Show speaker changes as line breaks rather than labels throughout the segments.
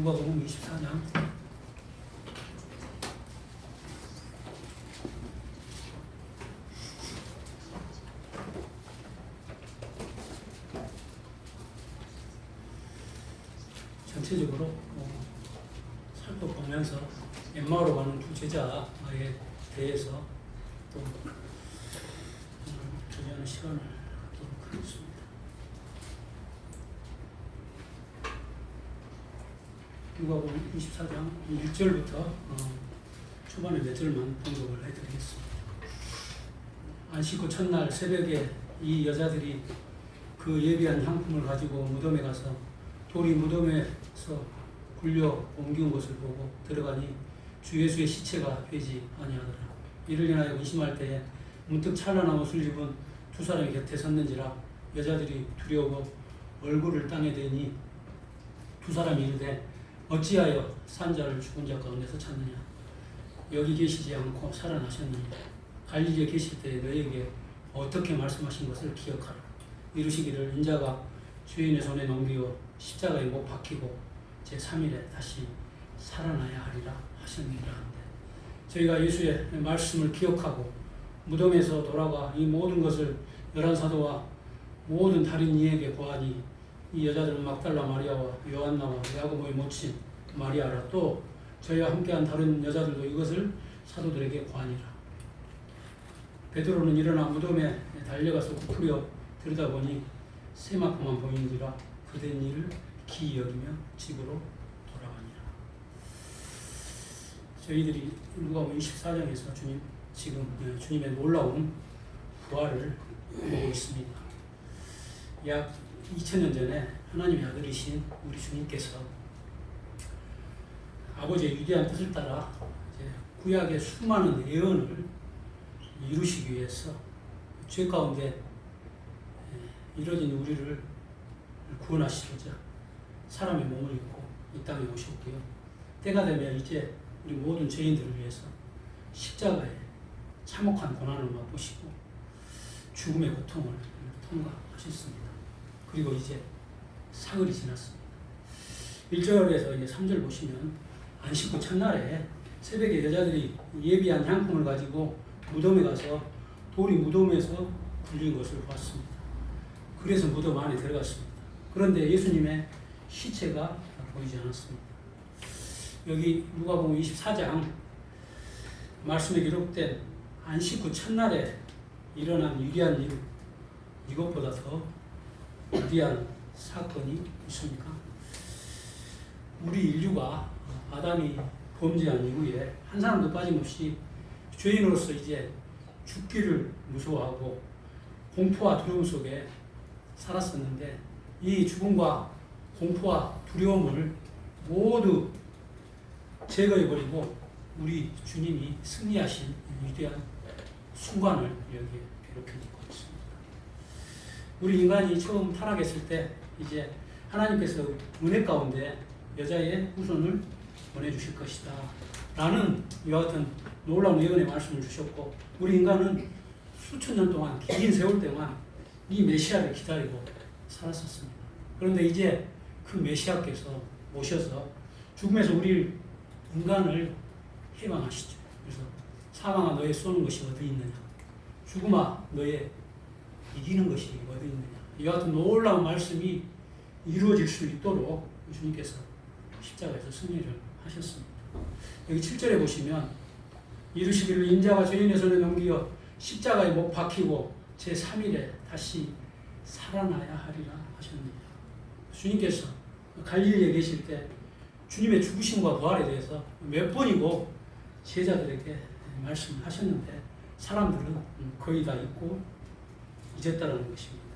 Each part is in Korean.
누가복음 24장 전체적으로 살펴보면서 엠마오로 가는 두 제자에 대해서 또 주제하는 시간을 갖도록 하겠습니다. 누가복음 24장 1절부터 초반에 몇 절만 번역을 해드리겠습니다. 안식 후 첫날 새벽에 이 여자들이 그 예비한 향품을 가지고 무덤에 가서 돌이 무덤에서 굴려 옮긴 것을 보고 들어가니 주 예수의 시체가 되지 아니하더라. 이를 인하여 의심할 때에 문득 찬란한 옷을 입은 두 사람이 곁에 섰는지라. 여자들이 두려워 얼굴을 땅에 대니 두 사람이 이르되 어찌하여 산자를 죽은 자 가운데서 찾느냐. 여기 계시지 않고 살아나셨느니라. 갈릴리에 계실 때 너희에게 어떻게 말씀하신 것을 기억하라. 이루시기를 인자가 주인의 손에 넘기어 십자가에 못 박히고 제3일에 다시 살아나야 하리라 하셨느니라 하는데, 저희가 예수의 말씀을 기억하고 무덤에서 돌아가 이 모든 것을 11사도와 모든 다른 이에게 고하니 이 여자들은 막달라 마리아와 요한나와 야고보의 모친 마리아라. 또 저희와 함께한 다른 여자들도 이것을 사도들에게 고하니라. 베드로는 일어나 무덤에 달려가서 부풀려 들여다보니 세마포만 보이는지라. 그된 일을 기이 여기며 집으로 돌아가니라. 저희들이 누가복음 24장에서 지금 주님의 놀라운 부활을 보고 있습니다. 약 2000년 전에 하나님의 아들이신 우리 주님께서 아버지의 위대한 뜻을 따라 구약의 수많은 예언을 이루시기 위해서 죄 가운데 이뤄진 우리를 구원하시고자 사람의 몸을 입고 이 땅에 오셨고요. 때가 되면 이제 우리 모든 죄인들을 위해서 십자가에 참혹한 고난을 맛보시고 죽음의 고통을 통과하셨습니다. 그리고 이제 사흘이 지났습니다. 1절에서 이제 3절 보시면 안식 후 첫날에 새벽에 여자들이 예비한 향품을 가지고 무덤에 가서 돌이 무덤에서 굴린 것을 봤습니다. 그래서 무덤 안에 들어갔습니다. 그런데 예수님의 시체가 보이지 않았습니다. 여기 누가복음 24장 말씀에 기록된 안식 후 첫날에 일어난 위대한 일, 이것보다 더 위대한 사건이 있습니까? 우리 인류가 아담이 범죄한 이후에 한 사람도 빠짐없이 죄인으로서 이제 죽기를 무서워하고 공포와 두려움 속에 살았었는데, 이 죽음과 공포와 두려움을 모두 제거해버리고 우리 주님이 승리하신 위대한 순간을 여기에 기록해놓고 있습니다. 우리 인간이 처음 타락했을 때 이제 하나님께서 은혜 가운데 여자의 후손을 보내주실 것이다 라는 이와 같은 놀라운 예언의 말씀을 주셨고, 우리 인간은 수천 년 동안, 긴 세월 동안 이 메시아를 기다리고 살았었습니다. 그런데 이제 그 메시아께서 오셔서 죽음에서 우리 인간을 해방하시죠. 그래서 사망아 너의 쏘는 것이 어디 있느냐, 죽음아 너의 이기는 것이 어디 있느냐, 이와 같은 놀라운 말씀이 이루어질 수 있도록 주님께서 십자가에서 승리를 하셨습니다. 여기 7절에 보시면 이루시기를 인자가 죄인의 손에 넘기어 십자가에 못 박히고 제3일에 다시 살아나야 하리라 하셨느니라. 주님께서 갈릴리에 계실 때 주님의 죽으심과 부활에 대해서 몇 번이고 제자들에게 말씀하셨는데 사람들은 거의 다 잊고 잊었다는 것입니다.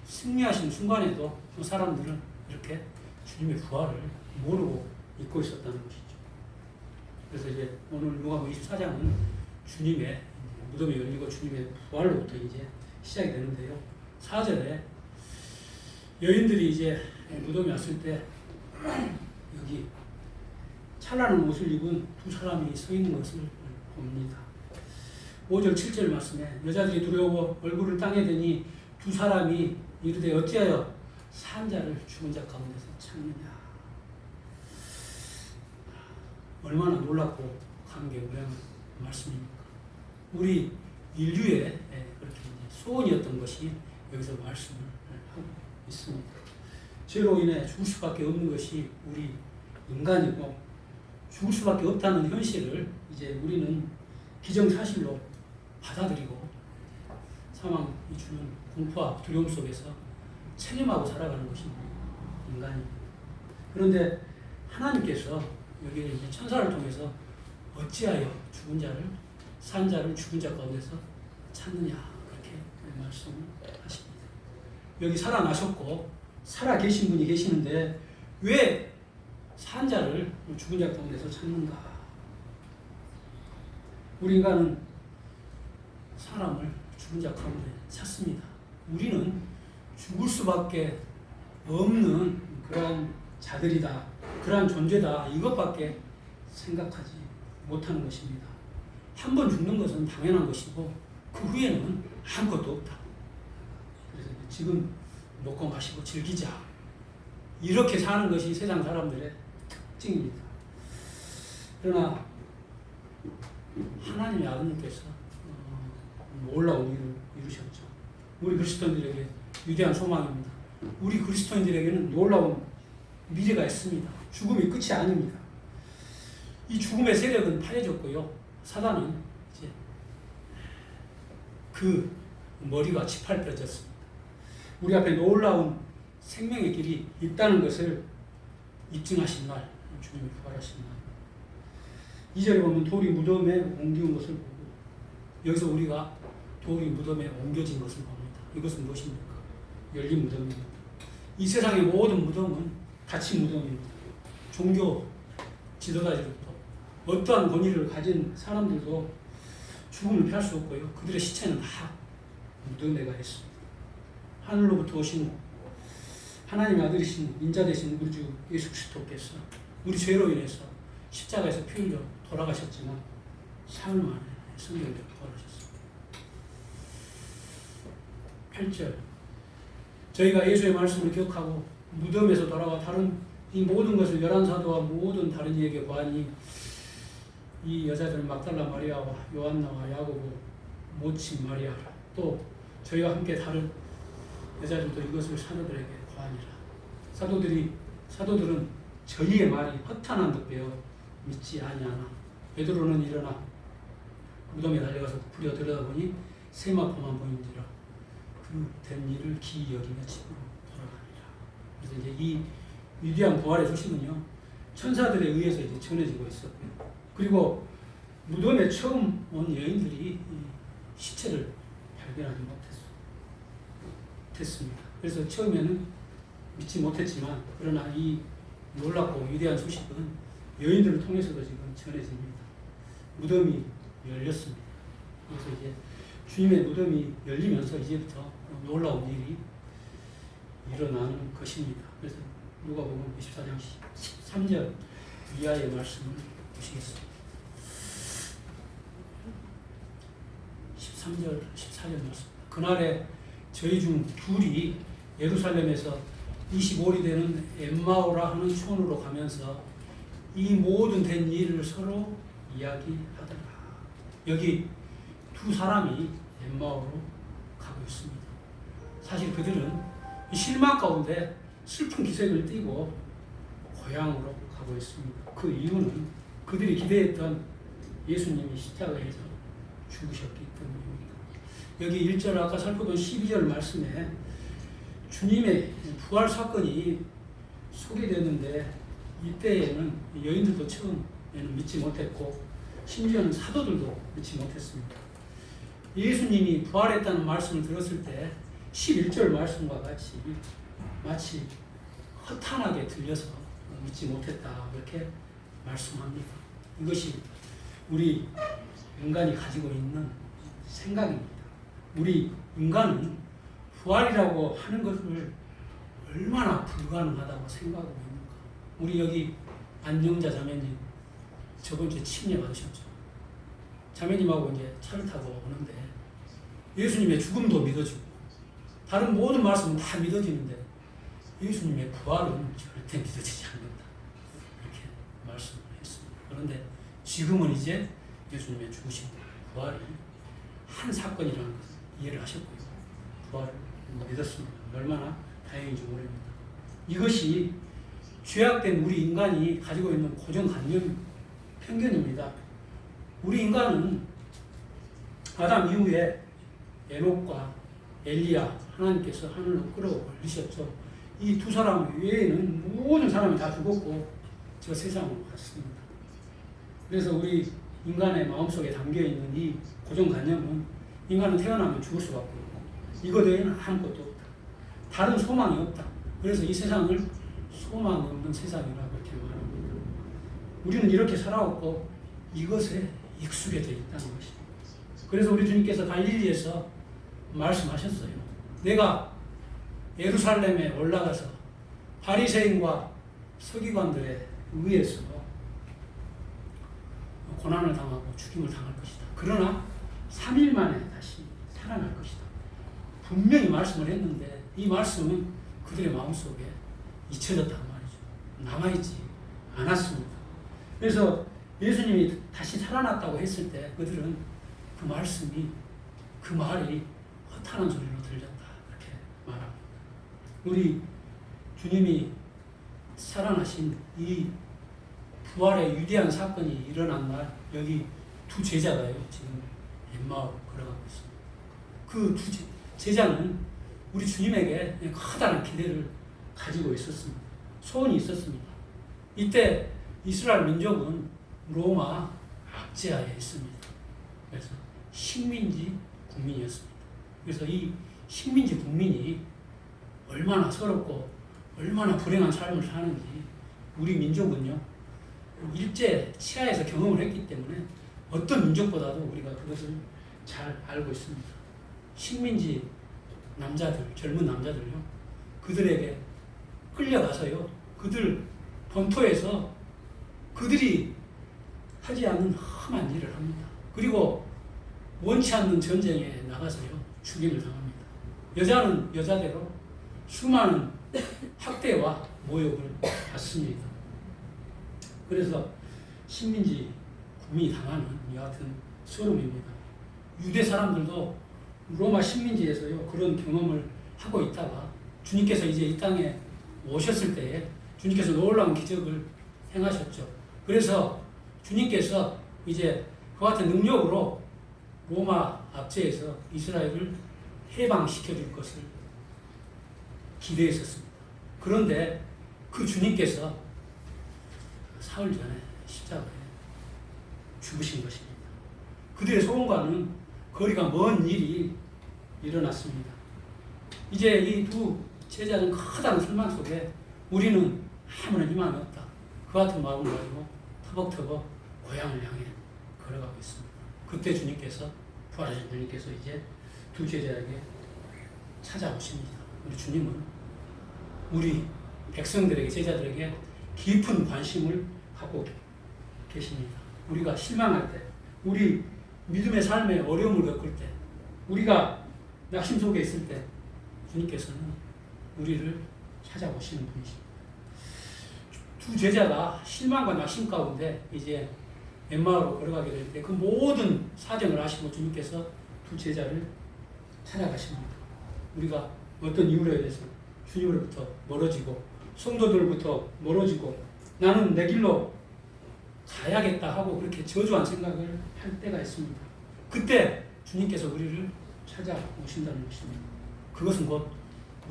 승리하신 순간에도 사람들은 이렇게 주님의 부활을 모르고 잊고 있었다는 것이죠. 그래서 이제 오늘 누가복음 24장은 주님의 무덤이 열리고 주님의 부활로부터 이제 시작이 되는데요. 4절에 여인들이 이제 무덤에 왔을 때 여기 찬란한 옷을 입은 두 사람이 서 있는 것을 봅니다. 5절 7절 말씀에 여자들이 두려워 얼굴을 땅에 대니 두 사람이 이르되 어찌하여 산자를 죽은 자 가운데서 찾느냐. 얼마나 놀랍고 감개무량한 말씀입니까? 우리 인류의 그렇게 소원이었던 것이 여기서 말씀을 하고 있습니다. 죄로 인해 죽을 수밖에 없는 것이 우리 인간이고 죽을 수밖에 없다는 현실을 이제 우리는 기정사실로 받아들이고 사망이 주는 공포와 두려움 속에서 체념하고 살아가는 것이 인간입니다. 그런데 하나님께서 여기 천사를 통해서 어찌하여 죽은 자를 산 자를 죽은 자 가운데서 찾느냐 그렇게 말씀을 하십니다. 여기 살아나셨고 살아 계신 분이 계시는데 왜 산 자를 죽은 자 가운데서 찾는가? 우리 인간은 사람을 죽은 자 가운데 찾습니다. 우리는 죽을 수밖에 없는 그런 자들이다. 그러한 존재다. 이것밖에 생각하지 못하는 것입니다. 한 번 죽는 것은 당연한 것이고 그 후에는 아무것도 없다. 그래서 지금 먹고 마시고 즐기자. 이렇게 사는 것이 세상 사람들의 특징입니다. 그러나 하나님의 아드님께서 놀라운 일을 이루셨죠. 우리 그리스도인들에게 위대한 소망입니다. 우리 그리스도인들에게는 놀라운 미래가 있습니다. 죽음이 끝이 아닙니다. 이 죽음의 세력은 파해졌고요. 사단은 이제 그 머리가 짓밟혀졌습니다. 우리 앞에 놀라운 생명의 길이 있다는 것을 입증하신 날, 주님이 부활하신 날. 2절에 보면 돌이 무덤에 옮기는 것을 보고 여기서 우리가 돌이 무덤에 옮겨진 것을 봅니다. 이것은 무엇입니까? 열린 무덤입니다. 이 세상의 모든 무덤은 닫힌 무덤입니다. 종교 지도자들부터 어떠한 권위를 가진 사람들도 죽음을 피할 수 없고요. 그들의 시체는 다 무덤에 가 있습니다. 하늘로부터 오신 하나님의 아들이신 인자 되신 우리 주 예수 그리스도께서 우리 죄로 인해서 십자가에서 피 흘려 돌아가셨지만 사흘 만에 성경대로 부활하셨습니다. 8절 저희가 예수의 말씀을 기억하고 무덤에서 돌아와 다른 이 모든 것을 열한 사도와 모든 다른 이에게 보아니 이 여자들 막달라 마리아와 요한나와 야고보 모친 마리아 또 저희와 함께 다른 여자들도 이것을 사도들에게 보아니라. 사도들은 저희의 말이 허탄한 듯 배워 믿지 아니하나 베드로는 일어나 무덤에 달려가서 부려 들여다보니 세마포만 보인지라 그 된 일을 기이 여기며 집으로 돌아가니라. 그래서 이제 이 위대한 부활의 소식은요 천사들에 의해서 이제 전해지고 있었고요. 그리고 무덤에 처음 온 여인들이 시체를 발견하지 못했습니다. 그래서 처음에는 믿지 못했지만 그러나 이 놀랍고 위대한 소식은 여인들을 통해서도 지금 전해집니다. 무덤이 열렸습니다. 그래서 이제 주님의 무덤이 열리면서 이제부터 놀라운 일이 일어나는 것입니다. 그래서 누가복음 24장 13절 이하의 말씀을 보시겠습니다. 13절, 14절 말씀. 그날에 저희 중 둘이 예루살렘에서 25일이 되는 엠마오라 하는 촌으로 가면서 이 모든 된 일을 서로 이야기하더라. 여기 두 사람이 엠마오로 가고 있습니다. 사실 그들은 실망 가운데 슬픈 기색을 띠고 고향으로 가고 있습니다. 그 이유는 그들이 기대했던 예수님이 십자가에서 죽으셨기 때문입니다. 여기 1절 아까 살펴본 12절 말씀에 주님의 부활 사건이 소개되는데 이때에는 여인들도 처음에는 믿지 못했고 심지어는 사도들도 믿지 못했습니다. 예수님이 부활했다는 말씀을 들었을 때 11절 말씀과 같이 마치 허탄하게 들려서 믿지 못했다 이렇게 말씀합니다. 이것이 우리 인간이 가지고 있는 생각입니다. 우리 인간은 부활이라고 하는 것을 얼마나 불가능하다고 생각하고 있는가. 우리 여기 안영자 자매님 저번 주에 침례 받으셨죠. 자매님하고 이제 차를 타고 오는데 예수님의 죽음도 믿어지고 다른 모든 말씀은 다 믿어지는데 예수님의 부활은 절대 믿어지지 않는다. 이렇게 말씀을 했습니다. 그런데 지금은 이제 예수님의 죽으심, 부활이 한 사건이라는 것을 이해를 하셨고요. 부활을 믿었습니다. 얼마나 다행인지 모릅니다. 이것이 죄악된 우리 인간이 가지고 있는 고정관념, 편견입니다. 우리 인간은 아담 이후에 에녹과 엘리야 하나님께서 하늘로 끌어올리셨죠. 이 두 사람 외에는 모든 사람이 다 죽었고 저 세상으로 갔습니다. 그래서 우리 인간의 마음속에 담겨있는 이 고정관념은 인간은 태어나면 죽을 수밖에 없고 이것 외에는 아무것도 없다. 다른 소망이 없다. 그래서 이 세상을 소망 없는 세상이라고 이렇게 말합니다. 우리는 이렇게 살아왔고 이것에 익숙해져 있다는 것입니다. 그래서 우리 주님께서 갈릴리에서 말씀하셨어요. 내가 예루살렘에 올라가서 바리새인과 서기관들에 의해서 고난을 당하고 죽임을 당할 것이다. 그러나 3일 만에 다시 살아날 것이다. 분명히 말씀을 했는데 이 말씀은 그들의 마음속에 잊혀졌단 말이죠. 남아있지 않았습니다. 그래서 예수님이 다시 살아났다고 했을 때 그들은 그 말씀이, 그 말이 허탄한 소리로 들렸다. 그렇게 말합니다. 우리 주님이 살아나신 이 부활의 위대한 사건이 일어난 날 여기 두 제자가요. 지금 엠마오로 걸어가고 있습니다. 그 두 제자는 우리 주님에게 커다란 기대를 가지고 있었습니다. 소원이 있었습니다. 이때 이스라엘 민족은 로마 압제하에 있습니다. 그래서 식민지 국민이었습니다. 그래서 이 식민지 국민이 얼마나 서럽고 얼마나 불행한 삶을 사는지 우리 민족은요 일제 치하에서 경험을 했기 때문에 어떤 민족보다도 우리가 그것을 잘 알고 있습니다. 식민지 남자들, 젊은 남자들요 그들에게 끌려가서요 그들 본토에서 그들이 하지 않는 험한 일을 합니다. 그리고 원치 않는 전쟁에 나가서요 죽임을 당합니다. 여자는 여자대로 수많은 학대와 모욕을 받습니다. 그래서 식민지 국민이 당하는 여하튼 소름입니다. 유대 사람들도 로마 식민지에서요 그런 경험을 하고 있다가 주님께서 이제 이 땅에 오셨을 때에 주님께서 놀라운 기적을 행하셨죠. 그래서 주님께서 이제 그와 같은 능력으로 로마 압제에서 이스라엘을 해방시켜 줄 것을 기대했었습니다. 그런데 그 주님께서 사흘 전에 십자가에 죽으신 것입니다. 그들의 소원과는 거리가 먼 일이 일어났습니다. 이제 이 두 제자는 커다란 절망 속에 우리는 아무런 희망이 없다. 그 같은 마음을 가지고 터벅터벅 고향을 향해 걸어가고 있습니다. 그때 주님께서 부활하신 주님께서 이제 두 제자에게 찾아오십니다. 우리 주님은 우리 백성들에게 제자들에게 깊은 관심을 갖고 계십니다. 우리가 실망할 때, 우리 믿음의 삶에 어려움을 겪을 때, 우리가 낙심 속에 있을 때 주님께서는 우리를 찾아오시는 분이십니다. 두 제자가 실망과 낙심 가운데 이제 엠마오로 걸어가게 될 때 그 모든 사정을 아시고 주님께서 두 제자를 찾아가십니다. 우리가 어떤 이유로 인해서 주님으로부터 멀어지고 성도들부터 멀어지고 나는 내 길로 가야겠다 하고 그렇게 저주한 생각을 할 때가 있습니다. 그때 주님께서 우리를 찾아오신다는 것입니다. 그것은 곧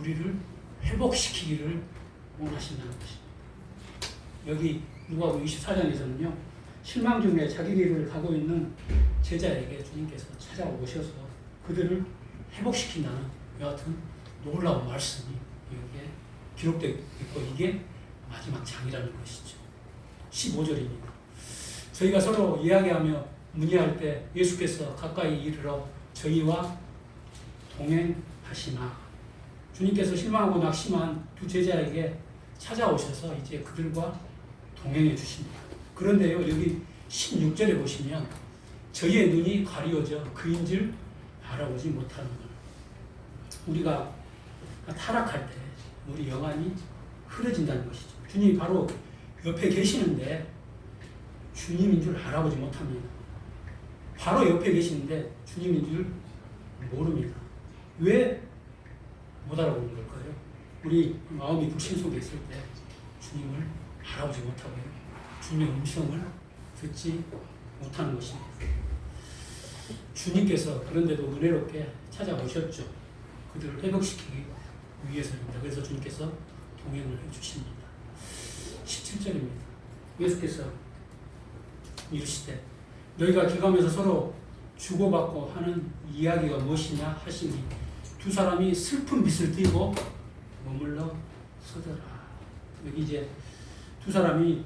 우리를 회복시키기를 원하신다는 것입니다. 여기 누가복음 24장에서는요. 실망 중에 자기 길을 가고 있는 제자에게 주님께서 찾아오셔서 그들을 회복시킨다는 여하튼 놀라운 말씀이 여기에 기록되어 있고 이게 마지막 장이라는 것이죠. 15절입니다. 저희가 서로 이야기하며 문의할 때 예수께서 가까이 이르러 저희와 동행하시나 주님께서 실망하고 낙심한 두 제자에게 찾아오셔서 이제 그들과 동행해 주십니다. 그런데요 여기 16절에 보시면 저희의 눈이 가리워져 그인 줄 알아보지 못하는 것. 우리가 타락할 때 우리 영안이 흐려진다는 것이죠. 주님이 바로 옆에 계시는데 주님인 줄 알아보지 못합니다. 바로 옆에 계시는데 주님인 줄 모릅니다. 왜 못 알아보는 걸까요? 우리 마음이 불신 속에 있을 때 주님을 알아보지 못하고요. 주님의 음성을 듣지 못하는 것입니다. 주님께서 그런데도 은혜롭게 찾아오셨죠. 그들을 회복시키기 위해서입니다. 그래서 주님께서 동행을 해주십니다. 17절입니다. 예수께서 이르시되 너희가 기가면서 서로 주고받고 하는 이야기가 무엇이냐 하시니 두 사람이 슬픈 빛을 띠고 머물러 서더라. 여기 이제 두 사람이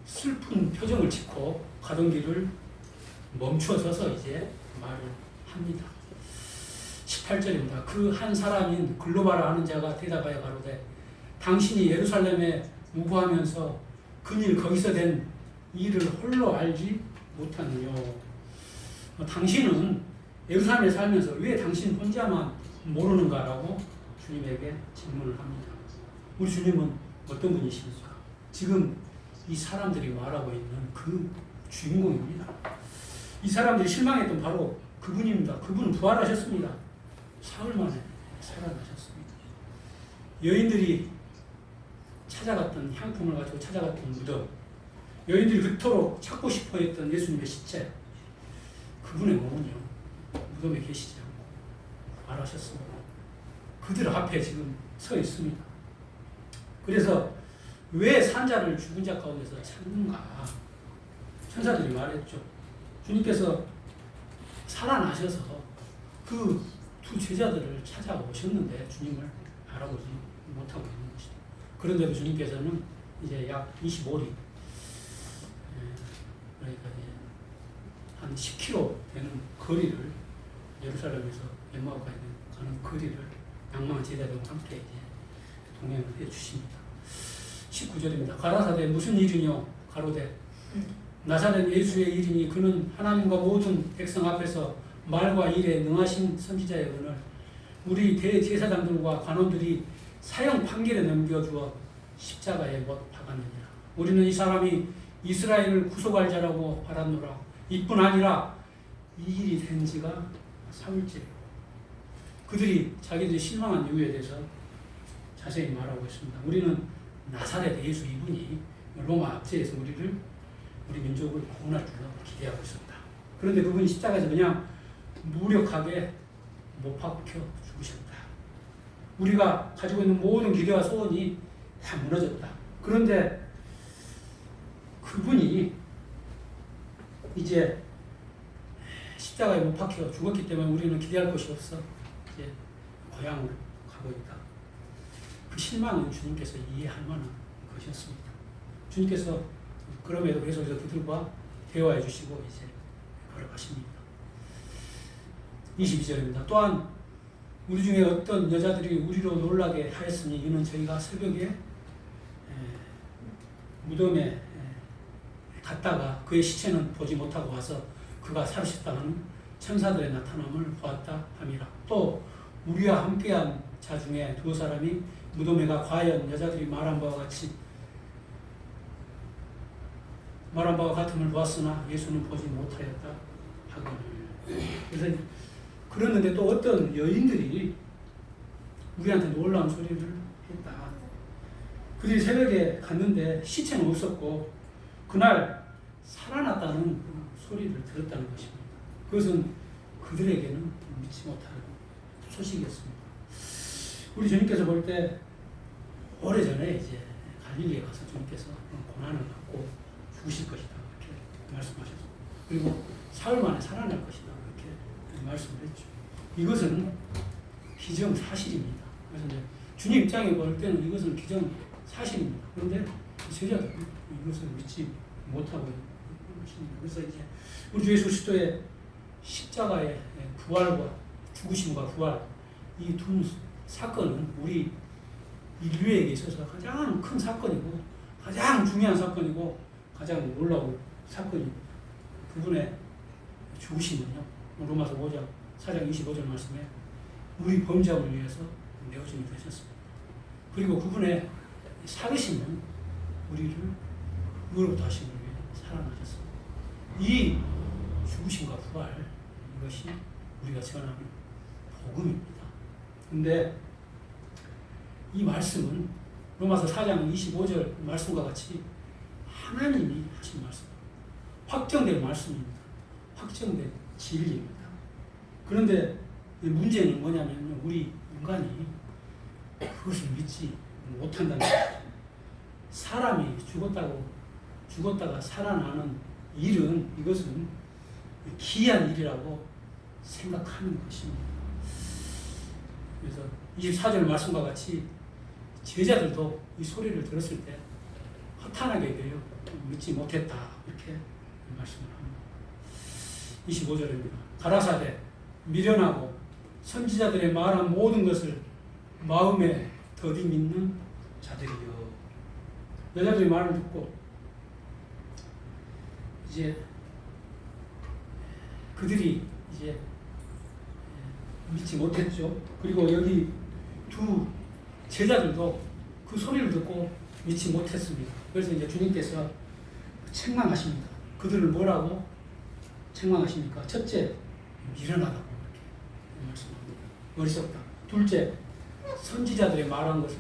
슬픈 표정을 짓고 가던 길을 멈추어 서서 이제 말을 합니다. 18절입니다. 그 한 사람인 글로바라 하는 자가 대답하여 가로되 당신이 예루살렘에 무고하면서 그일 거기서 된 일을 홀로 알지 못하느뇨. 당신은 예루살렘에 살면서 왜 당신 혼자만 모르는가라고 주님에게 질문을 합니다. 우리 주님은 어떤 분이십니까? 지금 이 사람들이 말하고 있는 그 주인공입니다. 이 사람들이 실망했던 바로 그분입니다. 그분은 부활하셨습니다. 사흘 만에 살아나셨습니다. 여인들이 찾아갔던 향품을 가지고 찾아갔던 무덤, 여인들이 그토록 찾고 싶어 했던 예수님의 시체, 그분의 몸은요 무덤에 계시지 않고 부활하셨습니다. 그들 앞에 지금 서 있습니다. 그래서 왜 산자를 죽은 자 가운데서 찾는가? 천사들이 말했죠. 주님께서 살아나셔서 그 두 제자들을 찾아오셨는데 주님을 알아보지 못하고 있는 것이죠. 그런데도 주님께서는 이제 약 25리, 그러니까 한 10km 되는 거리를 예루살렘에서 엠마오까지 가는 거리를 낭망한 제자들과 함께 이제 동행을 해 주십니다. 19절입니다. 가라사대 무슨 일이뇨? 가로되 나사렛 예수의 일이니 그는 하나님과 모든 백성 앞에서 말과 일에 능하신 선지자의 은을 우리 대제사장들과 관원들이 사형 판결에 넘겨주어 십자가에 못 박았느니라. 우리는 이 사람이 이스라엘을 구속할 자라고 바랐노라. 이뿐 아니라 이 일이 된 지가 사흘째요. 그들이 자기들이 실망한 이유에 대해서 자세히 말하고 있습니다. 우리는 나사렛 예수 이분이 로마 압제에서 우리 민족을 구원할 줄로 기대하고 있었다. 그런데 그분이 십자가에서 그냥 무력하게 못 박혀 죽으셨다. 우리가 가지고 있는 모든 기대와 소원이 다 무너졌다. 그런데 그분이 이제 십자가에 못 박혀 죽었기 때문에 우리는 기대할 것이 없어 이제 고향으로 가고 있다. 그 실망은 주님께서 이해할 만한 것이었습니다. 주님께서 그럼에도 계속 그들과 대화해 주시고 이제 걸어가십니다. 22절입니다. 또한 우리 중에 어떤 여자들이 우리로 놀라게 하였으니 이는 저희가 새벽에 무덤에 갔다가 그의 시체는 보지 못하고 와서 그가 살으셨다는 천사들의 나타남을 보았다 함이라. 또 우리와 함께한 자 중에 두 사람이 무덤에 가 과연 여자들이 말한 바와 같음을 보았으나 예수는 보지 못하였다 하거늘. 그래서 그랬는데 또 어떤 여인들이 우리한테 놀라운 소리를 했다. 그들이 새벽에 갔는데 시체는 없었고 그날 살아났다는 소리를 들었다는 것입니다. 그것은 그들에게는 믿지 못할 소식이었습니다. 우리 주님께서 볼 때 오래전에 이제 갈릴리에 가서 주님께서 고난을 받고 죽으실 것이다 이렇게 말씀하셨습니다. 그리고 사흘 만에 살아날 것이다 이렇게 말씀을 했죠. 이것은 기정사실입니다. 그래서 이제 주님 입장에 볼 때는 이것은 기정사실입니다. 그런데 제자들은 이것을 믿지 못하고 있는 것입니다. 그래서 이제 우리 주 예수 그리스도의 십자가의 부활과 죽으심과 부활 이 두 사건은 우리 인류에게 있어서 가장 큰 사건이고 가장 중요한 사건이고 가장 놀라운 사건입니다. 그분의 죽으심은요. 로마서 5장 4장 25절 말씀에 우리 범죄함을 위해서 내어짐이 되셨습니다. 그리고 그분의 살으심은 우리를 의롭다 하심을 위해 살아나셨습니다. 이 죽으심과 부활, 이것이 우리가 전하는 복음입니다. 근데 이 말씀은 로마서 4장 25절 말씀과 같이 하나님이 하신 말씀, 확정된 말씀입니다. 확정된 진리입니다. 그런데 문제는 뭐냐면 우리 인간이 그것을 믿지 못한다는 것입니다. 사람이 죽었다가 살아나는 일은 이것은 기이한 일이라고 생각하는 것입니다. 그래서 24절 말씀과 같이 제자들도 이 소리를 들었을 때 허탄하게 되어 믿지 못했다, 이렇게 말씀을 합니다. 25절입니다. 가라사대 미련하고 선지자들의 말한 모든 것을 마음에 더디 믿는 자들이요. 여자들이 말을 듣고 이제 그들이 이제 믿지 못했죠. 그리고 여기 두 제자들도 그 소리를 듣고 믿지 못했습니다. 그래서 이제 주님께서 책망하십니다. 그들을 뭐라고 책망하십니까? 첫째, 미련하다고 이렇게 말씀합니다. 어리석다. 둘째, 선지자들의 말한 것을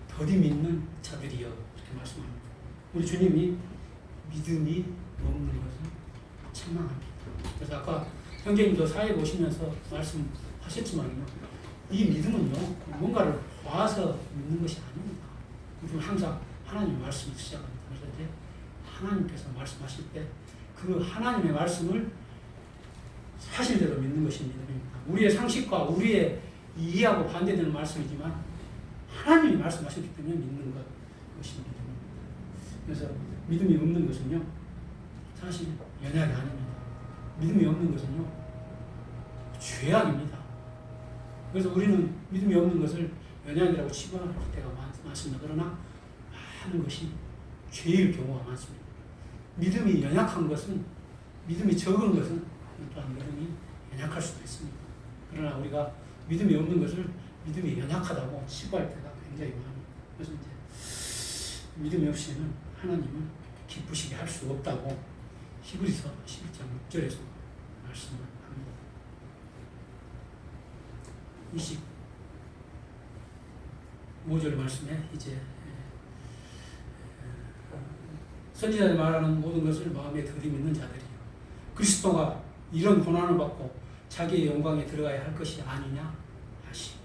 더디 믿는 자들이여, 이렇게 말씀합니다. 우리 주님이 믿음이 없는 것을 책망합니다. 그래서 아까 형제님도 사회 보시면서 말씀하셨지만요, 이 믿음은요 뭔가를 봐서 믿는 것이 아닙니다. 우리는 항상 하나님의 말씀을 시작합니다. 그래서 이제 하나님께서 말씀하실 때 그 하나님의 말씀을 사실대로 믿는 것이 믿음입니다. 우리의 상식과 우리의 이해하고 반대되는 말씀이지만 하나님이 말씀하셨기 때문에 믿는 것이 믿음입니다. 그래서 믿음이 없는 것은요 사실 연약이 아닙니다. 믿음이 없는 것은요 죄악입니다. 그래서 우리는 믿음이 없는 것을 연약이라고 치부할 때가 많습니다. 그러나 많은 것이 죄일 경우가 많습니다. 믿음이 연약한 것은, 믿음이 적은 것은 또한 믿음이 연약할 수도 있습니다. 그러나 우리가 믿음이 없는 것을 믿음이 연약하다고 치부할 때가 굉장히 많습니다. 그래서 이제 믿음이 없이는 하나님을 기쁘시게 할 수 없다고 히브리서 11장 6절에서 말씀을 합니다. 25절 말씀에 이제 선지자들이 말하는 모든 것을 마음에 들이미는 자들이요. 그리스도가 이런 고난을 받고 자기의 영광에 들어가야 할 것이 아니냐 하시고.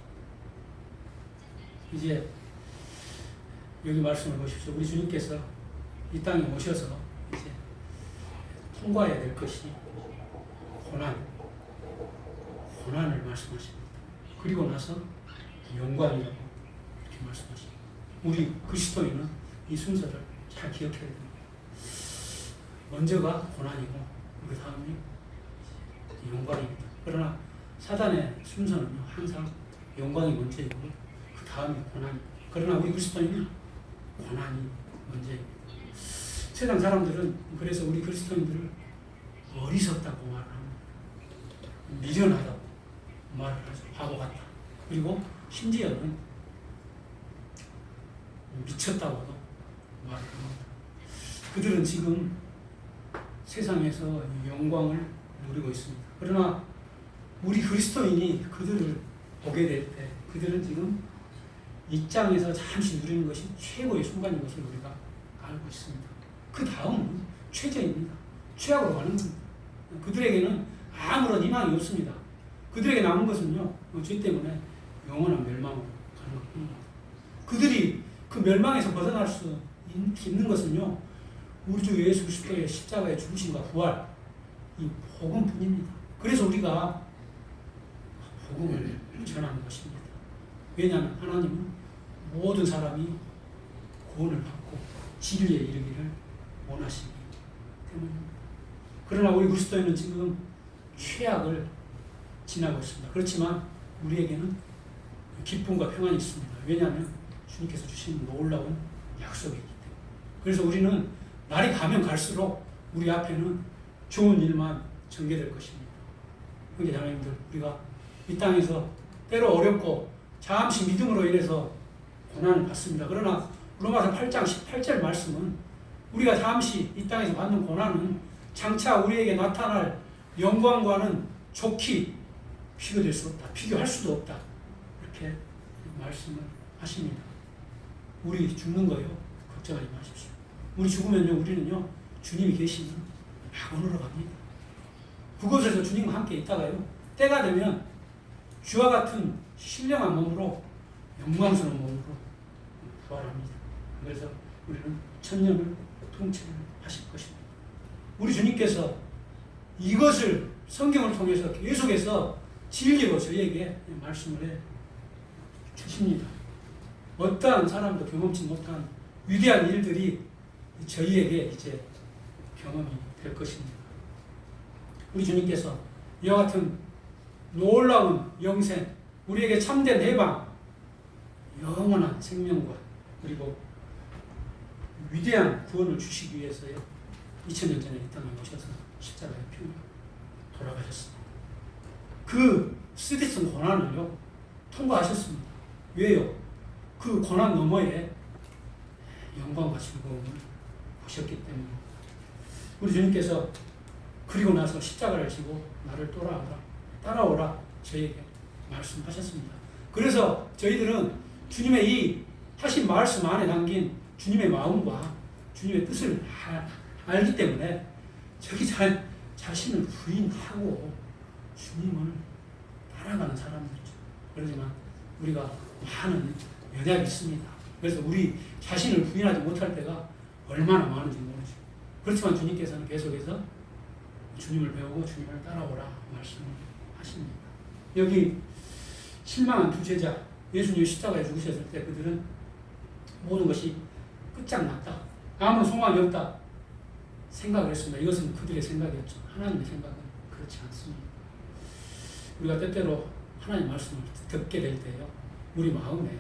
이제 여기 말씀을 보십시오. 우리 주님께서 이 땅에 오셔서 이제 통과해야 될 것이 고난을 말씀하십니다. 그리고 나서 영광이라고 이렇게 말씀하십니다. 우리 그리스도인은 이 순서를 잘 기억해야 됩니다. 먼저가 고난이고 그 다음이 영광입니다. 그러나 사단의 순서는요 항상 영광이 먼저이고 그 다음이 고난입니다. 그러나 우리 그리스도인은 고난이 먼저입니다. 세상 사람들은 그래서 우리 그리스도인들을 어리석다고 말을 합니다. 미련하다고 말을 하죠. 바보 같다. 그리고 심지어는 미쳤다고도 말을 합니다. 그들은 지금 세상에서 영광을 누리고 있습니다. 그러나 우리 그리스도인이 그들을 보게 될 때 그들은 지금 이 땅에서 잠시 누리는 것이 최고의 순간인 것을 우리가 알고 있습니다. 그 다음은 최저입니다. 최악으로 가는 겁니다. 그들에게는 아무런 희망이 없습니다. 그들에게 남은 것은요, 죄 때문에 영원한 멸망으로 가는 것입니다. 그들이 그 멸망에서 벗어날 수 있는 것은요, 우리 주 예수 그리스도의 십자가의 죽으심과 부활, 이 복음뿐입니다. 그래서 우리가 복음을 전하는 것입니다. 왜냐하면 하나님은 모든 사람이 구원을 받고 진리에 이르기를 원하시기 때문입니다. 그러나 우리 그리스도인은 지금 최악을 지나고 있습니다. 그렇지만 우리에게는 기쁨과 평안이 있습니다. 왜냐하면 주님께서 주신 놀라운 약속이기 때문에. 그래서 우리는 날이 가면 갈수록 우리 앞에는 좋은 일만 전개될 것입니다. 형제 자매님들, 우리가 이 땅에서 때로 어렵고 잠시 믿음으로 인해서 고난을 받습니다. 그러나 로마서 8장 18절 말씀은 우리가 잠시 이 땅에서 받는 고난은 장차 우리에게 나타날 영광과는 좋게 비교될 수 없다. 비교할 수도 없다. 이렇게 말씀을 하십니다. 우리 죽는 거요. 걱정하지 마십시오. 우리 죽으면요, 우리는요, 주님이 계시는 낙원으로 갑니다. 그곳에서 주님과 함께 있다가요, 때가 되면 주와 같은 신령한 몸으로 영광스러운 몸으로 부활합니다. 그래서 우리는 천년을 통치를 하실 것입니다. 우리 주님께서 이것을 성경을 통해서 계속해서 진리로 저희에게 말씀을 해 주십니다. 어떠한 사람도 경험치 못한 위대한 일들이 저희에게 이제 경험이 될 것입니다. 우리 주님께서 이와 같은 놀라운 영생, 우리에게 참된 해방, 영원한 생명과 그리고 위대한 구원을 주시기 위해서요, 2000년 전에 이 땅에 오셔서 십자가에 피 돌아가셨습니다. 그 쓰디쓴 고난을요, 통과하셨습니다. 왜요? 그 고난 너머에 영광과 즐거움을 보셨기 때문에. 우리 주님께서 그리고 나서 십자가를 지고 나를 따라오라 저에게 말씀하셨습니다. 그래서 저희들은 주님의 이 하신 말씀 안에 담긴 주님의 마음과 주님의 뜻을 알기 때문에 저기 자신을 부인하고 주님을 따라가는 사람들이죠. 그렇지만 우리가 많은 연약이 있습니다. 그래서 우리 자신을 부인하지 못할 때가 얼마나 많은지 모르죠. 그렇지만 주님께서는 계속해서 주님을 배우고 주님을 따라오라 말씀을 하십니다. 여기 실망한 두 제자, 예수님이 십자가에 죽으셨을 때 그들은 모든 것이 끝장났다, 아무런 소망이 없다 생각을 했습니다. 이것은 그들의 생각이었죠. 하나님의 생각은 그렇지 않습니다. 우리가 때때로 하나님 말씀을 듣게 될 때요, 우리 마음에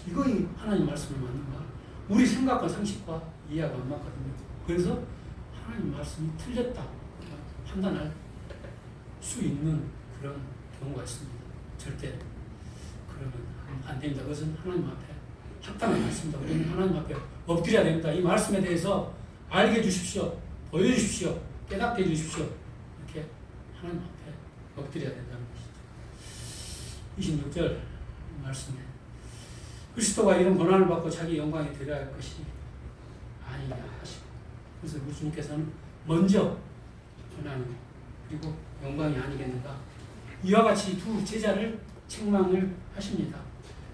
이거 하나님 말씀이 맞는가? 우리 생각과 상식과 이해가 안 맞거든요. 그래서 하나님 말씀이 틀렸다 판단할 수 있는 그런 경우가 있습니다. 절대 그러면 안 됩니다. 그것은 하나님 앞에 합당한 말씀입니다. 우리는 하나님 앞에 엎드려야 됩니다. 이 말씀에 대해서 알게 해주십시오. 보여주십시오. 깨닫게 해주십시오. 이렇게 하나님 앞에 엎드려야 된다는 것이죠. 26절 말씀에 그리스도가 이런 고난을 받고 자기 영광에 들어갈 것이 아니냐 하시고, 그래서 우리 주님께서는 먼저 고난을 그리고 영광이 아니겠는가, 이와 같이 두 제자를 책망을 하십니다.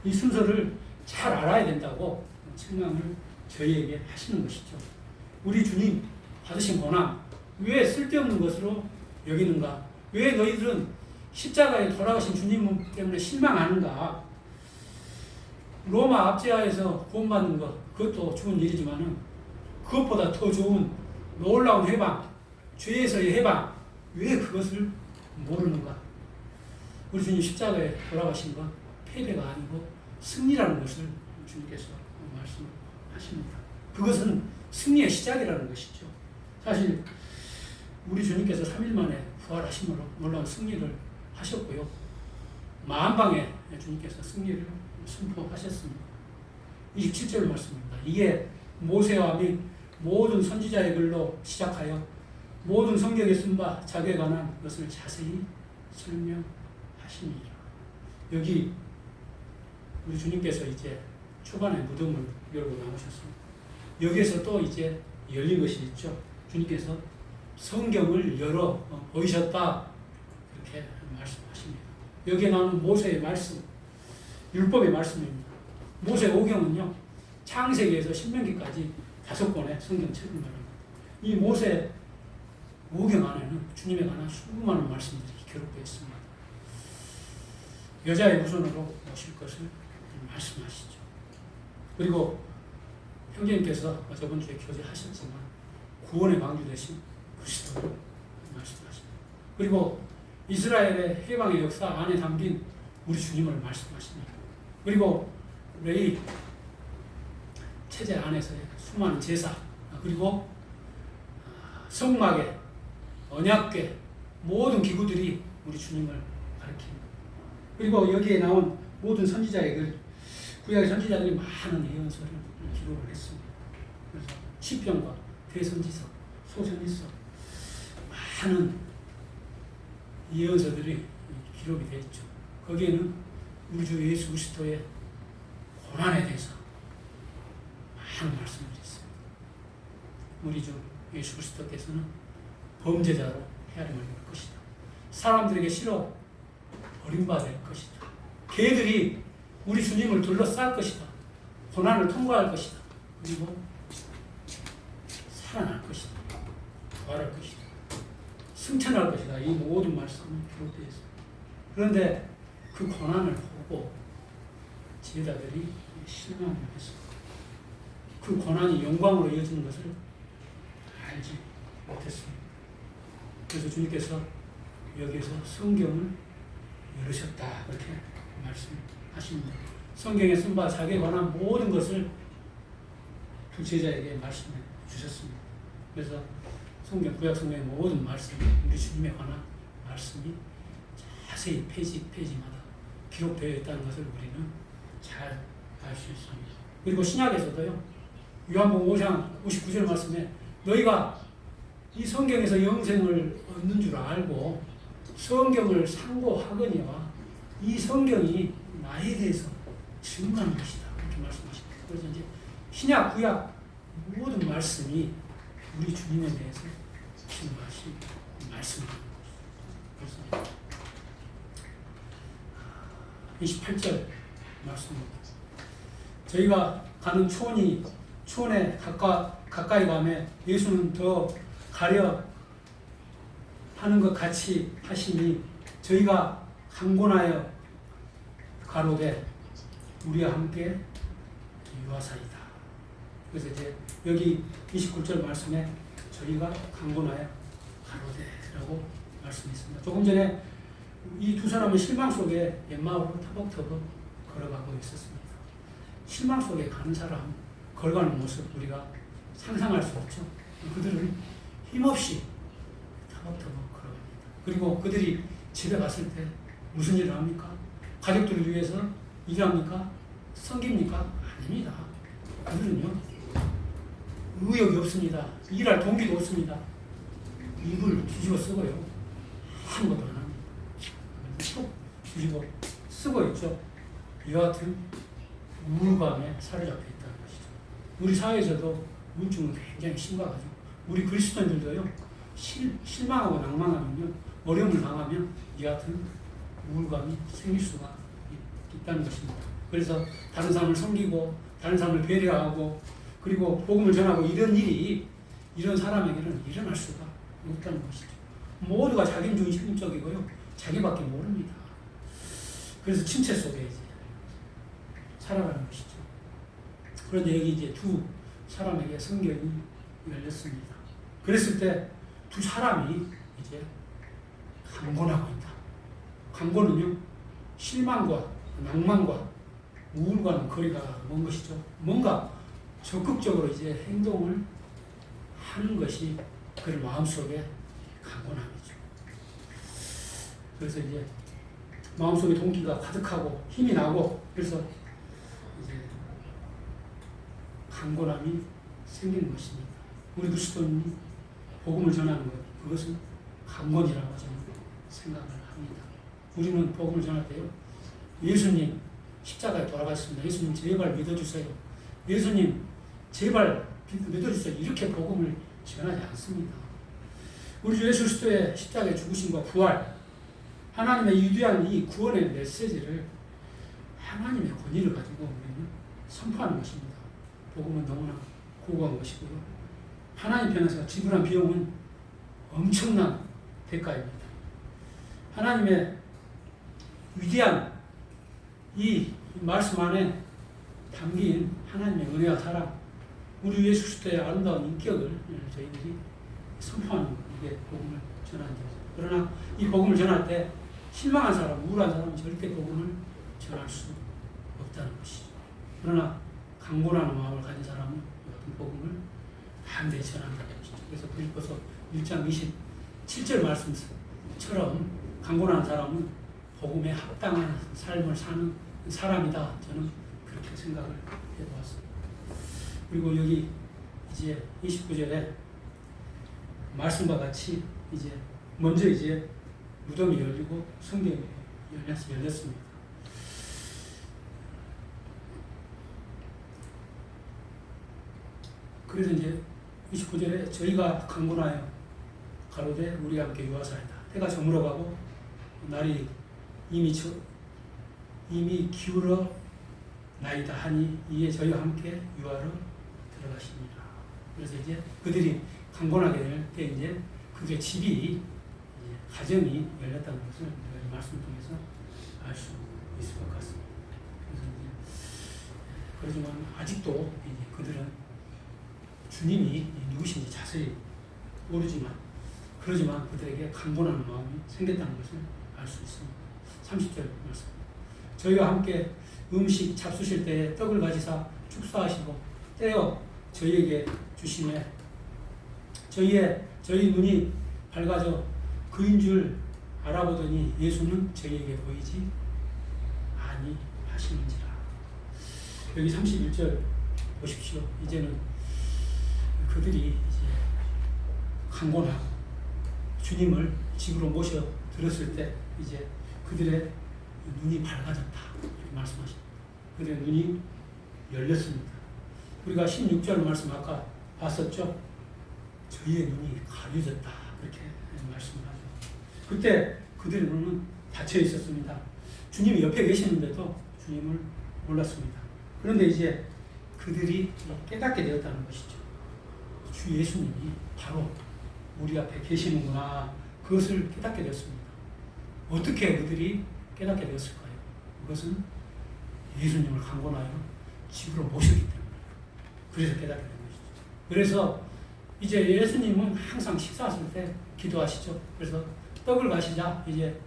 이 순서를 잘 알아야 된다고 책망을 저희에게 하시는 것이죠. 우리 주님 받으신 고난 왜 쓸데없는 것으로 여기는가? 왜 너희들은 십자가에 돌아가신 주님 때문에 실망하는가? 로마 압제하에서 구원받는 것, 그것도 좋은 일이지만은 그것보다 더 좋은 놀라운 해방, 죄에서의 해방, 왜 그것을 모르는가? 우리 주님 십자가에 돌아가신 건 패배가 아니고 승리라는 것을 주님께서 말씀하십니다. 그것은 승리의 시작이라는 것이죠. 사실 우리 주님께서 3일 만에 부활하심으로 놀라운 승리를 하셨고요, 만방에 주님께서 승리를 선포하셨습니다. 27절 말씀입니다. 이게 모세와 및 모든 선지자의 글로 시작하여 모든 성경에 쓴 바 자기에 관한 것을 자세히 설명하십니다. 여기 우리 주님께서 이제 초반에 무덤을 열고 나오셨습니다. 여기에서 또 이제 열린 것이 있죠. 주님께서 성경을 열어 보이셨다 이렇게 말씀하십니다. 여기에 나오는 모세의 말씀, 율법의 말씀입니다. 모세 오경은요, 창세기에서 신명기까지 5권의 성경책을 말합니다. 이 모세 오경 안에는 주님에 관한 수많은 말씀들이 기록되어 있습니다. 여자의 후손으로 오실 것을 말씀하시죠. 그리고 형제님께서 저번 주에 교제하셨지만 구원의 방주 되신 그리스도를 말씀하십니다. 그리고 이스라엘의 해방의 역사 안에 담긴 우리 주님을 말씀하십니다. 그리고 레위 체제 안에서의 수많은 제사, 그리고 성막의 언약궤 모든 기구들이 우리 주님을 가리킵니다. 그리고 여기에 나온 모든 선지자의 글, 구약의 선지자들이 많은 예언서를 기록을 했습니다. 그래서 시편과 대선지서, 소선지서, 많은 예언서들이 기록이 되어 있죠. 거기에는 우리 주 예수 그리스도의 고난에 대해서 많은 말씀을 했어요. 우리 주 예수 그리스도께서는 범죄자로 헤아림을 입을 것이다. 사람들에게 싫어 버림받을 것이다. 걔들이 우리 주님을 둘러쌀 것이다. 고난을 통과할 것이다. 그리고 살아날 것이다. 부활할 것이다. 승천할 것이다. 이 모든 말씀은 기록되어 있습니다. 그런데 그 고난을 보고 제자들이 실망을 했습니다. 그 고난이 영광으로 이어지는 것을 알지 못했습니다. 그래서 주님께서 여기에서 성경을 열으셨다 그렇게 말씀하십니다. 성경에 쓴 바 자기에 관한 모든 것을 두 제자에게 말씀해 주셨습니다. 그래서 성경, 구약 성경의 모든 말씀, 우리 주님에 관한 말씀이 자세히 페이지마다 기록되어 있다는 것을 우리는 잘 알 수 있습니다. 그리고 신약에서도요, 요한복음 5장 59절 말씀에 너희가 이 성경에서 영생을 얻는 줄 알고 성경을 상고하거니와 이 성경이 나에 대해서 증거하는 것이다. 이렇게 말씀하십니다. 그래서 이제 신약, 구약 모든 말씀이 우리 주님에 대해서 증거하신 말씀입니다. 그래서 28절 말씀입니다. 저희가 가는 촌에 가까이 가면 예수는 더 가려 하는 것 같이 하시니 저희가 강권하여 가로되 우리와 함께 유하사이다. 그래서 이제 여기 29절 말씀에 저희가 강권하여 가로되라고 말씀했습니다. 조금 전에 이 두 사람은 실망 속에 엠마오로 터벅터벅 걸어가고 있었습니다. 실망 속에 가는 사람, 걸어가는 모습 우리가 상상할 수 없죠. 그들은 힘없이 터벅터벅 걸어갑니다. 그리고 그들이 집에 갔을 때 무슨 일을 합니까? 가족들을 위해서 일합니까? 섬깁니까? 아닙니다. 그들은요, 의욕이 없습니다. 일할 동기도 없습니다. 입을 뒤집어 쓰고요. 아무것도 안 합니다. 속 뒤집어 쓰고 있죠. 이와 같은 우울감에 사로잡혀 있다는 것이죠. 우리 사회에서도 우울증은 굉장히 심각하죠. 우리 그리스도인들도요, 실망하고 낭만하면요, 어려움을 당하면 이 같은 우울감이 생길 수가 있다는 것입니다. 그래서 다른 사람을 섬기고 다른 사람을 배려하고 그리고 복음을 전하고 이런 일이 이런 사람에게는 일어날 수가 없다는 것이죠. 모두가 자기중심적이고요, 자기밖에 모릅니다. 그래서 침체 속에 이제 살아가는 것이죠. 그런데 여기 이제 두 사람에게 성경이 열렸습니다. 그랬을 때 두 사람이 이제 강권하고 있다. 강권은요, 실망과 낭만과 우울과는 거리가 먼 것이죠. 뭔가 적극적으로 이제 행동을 하는 것이 그 마음속에 강권함이죠. 그래서 이제 마음속에 동기가 가득하고 힘이 나고 그래서 이제 강권함이 생기는 것입니다. 우리 그리스도인이 복음을 전하는 것, 그것은 강권이라고 저는 생각을 합니다. 우리는 복음을 전할 때요, 예수님 십자가에 돌아가셨습니다. 예수님 제발 믿어주세요. 예수님 제발 믿어주세요. 이렇게 복음을 전하지 않습니다. 우리 주 예수 그리스도의 십자가의 죽으심과 부활, 하나님의 위대한 이 구원의 메시지를 하나님의 권위를 가지고 우리는 선포하는 것입니다. 복음은 너무나 고고한 것이고요. 하나님 편에서 지불한 비용은 엄청난 대가입니다. 하나님의 위대한 이 말씀 안에 담긴 하나님의 은혜와 사랑, 우리 예수 그리스도의 아름다운 인격을 저희들이 선포하는 이게 복음을 전하는 거죠. 그러나 이 복음을 전할 때 실망한 사람, 우울한 사람은 절대 복음을 전할 수 없다는 것이죠. 그러나 강권하는 마음을 가진 사람은 어떤 복음을 반드시 전한다는 것이죠. 그래서 빌립보서 1장 27절 말씀처럼 강권하는 사람은 복음에 합당한 삶을 사는 사람이다. 저는 그렇게 생각을 해보았습니다. 그리고 여기 이제 29절에 말씀과 같이 이제 먼저 이제 무덤이 열리고 성경이 열렸습니다. 그래서 이제 29절에 저희가 강군하여 가로되 우리와 함께 유하사이다. 해가 저물어가고 날이 이미 기울어 나이다 하니 이에 저희와 함께 유하로 들어가십니다. 그래서 이제 그들이 강권하게 될 때 이제 그들의 집이 이제 가정이 열렸다는 것을 우리가 이 말씀을 통해서 알 수 있을 것 같습니다. 그래서 이제 그렇지만 아직도 이제 그들은 주님이 누구신지 자세히 모르지만 그러지만 그들에게 강권하는 마음이 생겼다는 것을 알 수 있습니다. 30절 말씀. 저희와 함께 음식 잡수실 때에 떡을 가지사 축사하시고 떼어 저희에게 주시매 저희 눈이 밝아져 그인 줄 알아보더니 예수는 저희에게 보이지 아니하시는지라. 여기 31절 보십시오. 이제는 그들이 이제 강권하고 주님을 집으로 모셔 들었을 때 이제 그들의 눈이 밝아졌다 이렇게 말씀하십니다. 그들의 눈이 열렸습니다. 우리가 16절 말씀 아까 봤었죠. 저희의 눈이 가려졌다 이렇게 말씀을 하죠. 그때 그들의 눈은 닫혀 있었습니다. 주님이 옆에 계시는데도 주님을 몰랐습니다. 그런데 이제 그들이 깨닫게 되었다는 것이죠. 주 예수님이 바로 우리 앞에 계시는구나. 그것을 깨닫게 되었습니다. 어떻게 그들이 깨닫게 되었을까요? 그것은 예수님을 강권하여 집으로 모셨기 때문에. 그래서 깨닫게 된 것이죠. 그래서 이제 예수님은 항상 식사하실 때 기도하시죠. 그래서 떡을 가시자 이제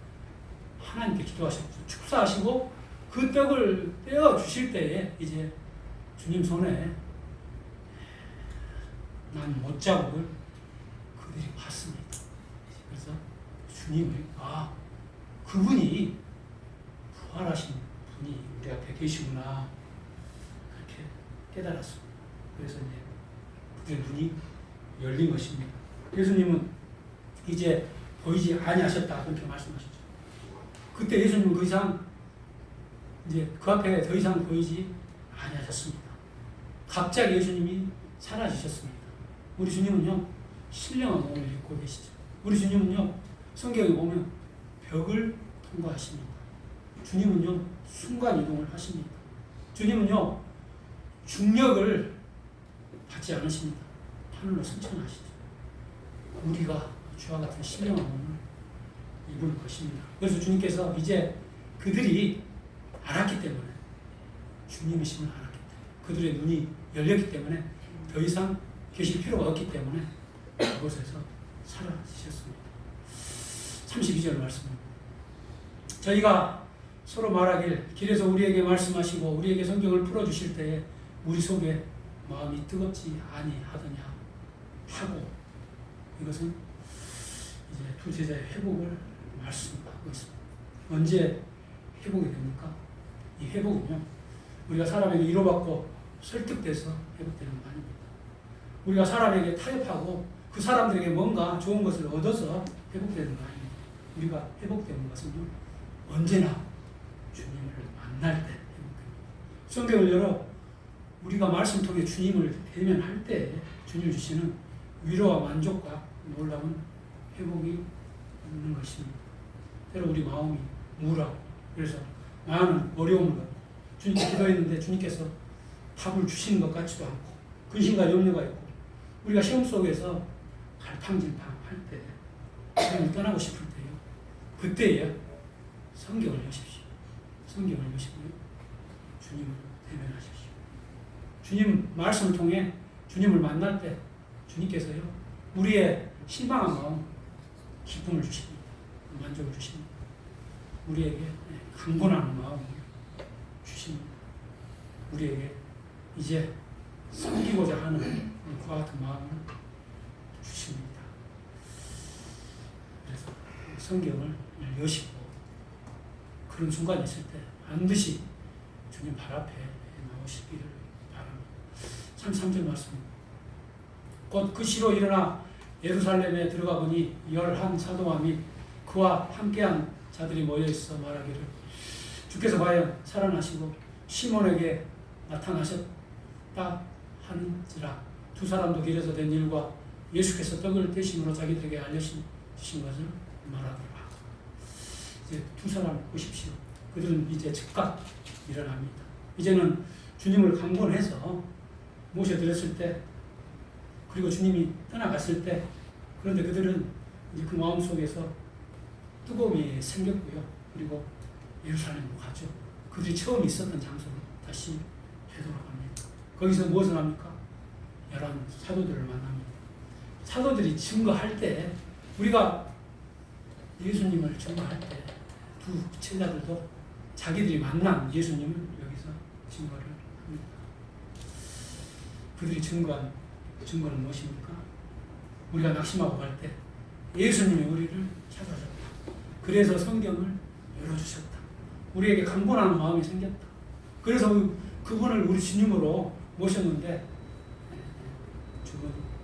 하나님께 기도하셨죠. 축사하시고 그 떡을 떼어 주실 때에 이제 주님 손에 난 못자국을 그들이 봤습니다. 그래서 주님을 그분이 부활하신 분이 우리 앞에 계시구나 그렇게 깨달았습니다. 그래서 이제 그들의 눈이 열린 것입니다. 예수님은 이제 보이지 아니하셨다 그렇게 말씀하셨죠. 그때 예수님은 그 이상 이제 그 앞에 더 이상 보이지 아니하셨습니다. 갑자기 예수님이 사라지셨습니다. 우리 주님은요 신령한 몸을 입고 계시죠. 우리 주님은요 성경에 보면 벽을 통과하십니다. 주님은요 순간 이동을 하십니다. 주님은요 중력을 받지 않으십니다. 하늘로 승천하시죠. 우리가 주와 같은 신령한 몸을 입을 것입니다. 그래서 주님께서 이제 그들이 알았기 때문에 주님이심을 알았기 때문에 그들의 눈이 열렸기 때문에 더 이상 계실 필요가 없기 때문에 그곳에서 사라지셨습니다. 32절 말씀입니다. 저희가 서로 말하길 길에서 우리에게 말씀하시고 우리에게 성경을 풀어주실 때에 우리 속에 마음이 뜨겁지 아니하더냐 하고 이것은 이제 두 제자의 회복을 말씀하고 있습니다. 언제 회복이 됩니까? 이 회복은요 우리가 사람에게 위로받고 설득돼서 회복되는 거 아닙니다. 우리가 사람에게 타협하고 그 사람들에게 뭔가 좋은 것을 얻어서 회복되는 거 아닙니다. 우리가 회복되는 것은요 언제나 주님을 만날 때 회복됩니다. 성경을 열어 우리가 말씀 통해 주님을 대면할 때 주님 주시는 위로와 만족과 놀라운 회복이 있는 것입니다. 때로 우리 마음이 우울하고 그래서 많은 어려움을 갖고 주님께 기도했는데 주님께서 답을 주시는 것 같지도 않고 근심과 염려가 있고 우리가 시험 속에서 갈팡질팡 할 때 주님을 떠나고 싶을 때요 그때에 성경을 여십시오. 성경을 여시고요 주님을 대면하십시오. 주님 말씀을 통해 주님을 만날 때 주님께서요 우리의 실망한 마음 기쁨을 주십니다. 만족을 주십니다. 우리에게 강권하는 마음을 주십니다. 우리에게 이제 섬기고자 하는 그와 같은 마음을 주십니다. 그래서 성경을 여시고 그런 순간이 있을 때 반드시 주님 발 앞에 나오시기를 바랍니다. 33절 말씀. 곧 그 시로 일어나 예루살렘에 들어가 보니 11 사도와 및 그와 함께한 자들이 모여있어 말하기를 주께서 과연 살아나시고 시몬에게 나타나셨다 하는지라. 두 사람도 길에서 된 일과 예수께서 떡을 떼심으로 자기들에게 알려주신 것을 말하더라. 이제 두 사람 보십시오. 그들은 이제 즉각 일어납니다. 이제는 주님을 강권해서 모셔드렸을 때, 그리고 주님이 떠나갔을 때, 그런데 그들은 이제 그 마음속에서 뜨거움이 생겼고요. 그리고 예루살렘으로 가죠. 그들이 처음 있었던 장소로 다시 되돌아갑니다. 거기서 무엇을 합니까? 11 사도들을 만납니다. 사도들이 증거할 때, 우리가 예수님을 증거할 때 두 제자들도 자기들이 만난 예수님을 여기서 증거를 합니다. 그들이 증거한 증거는 무엇입니까? 우리가 낙심하고 갈 때 예수님이 우리를 찾아줬다. 그래서 성경을 열어주셨다. 우리에게 강권하는 마음이 생겼다. 그래서 그분을 우리 주님으로 모셨는데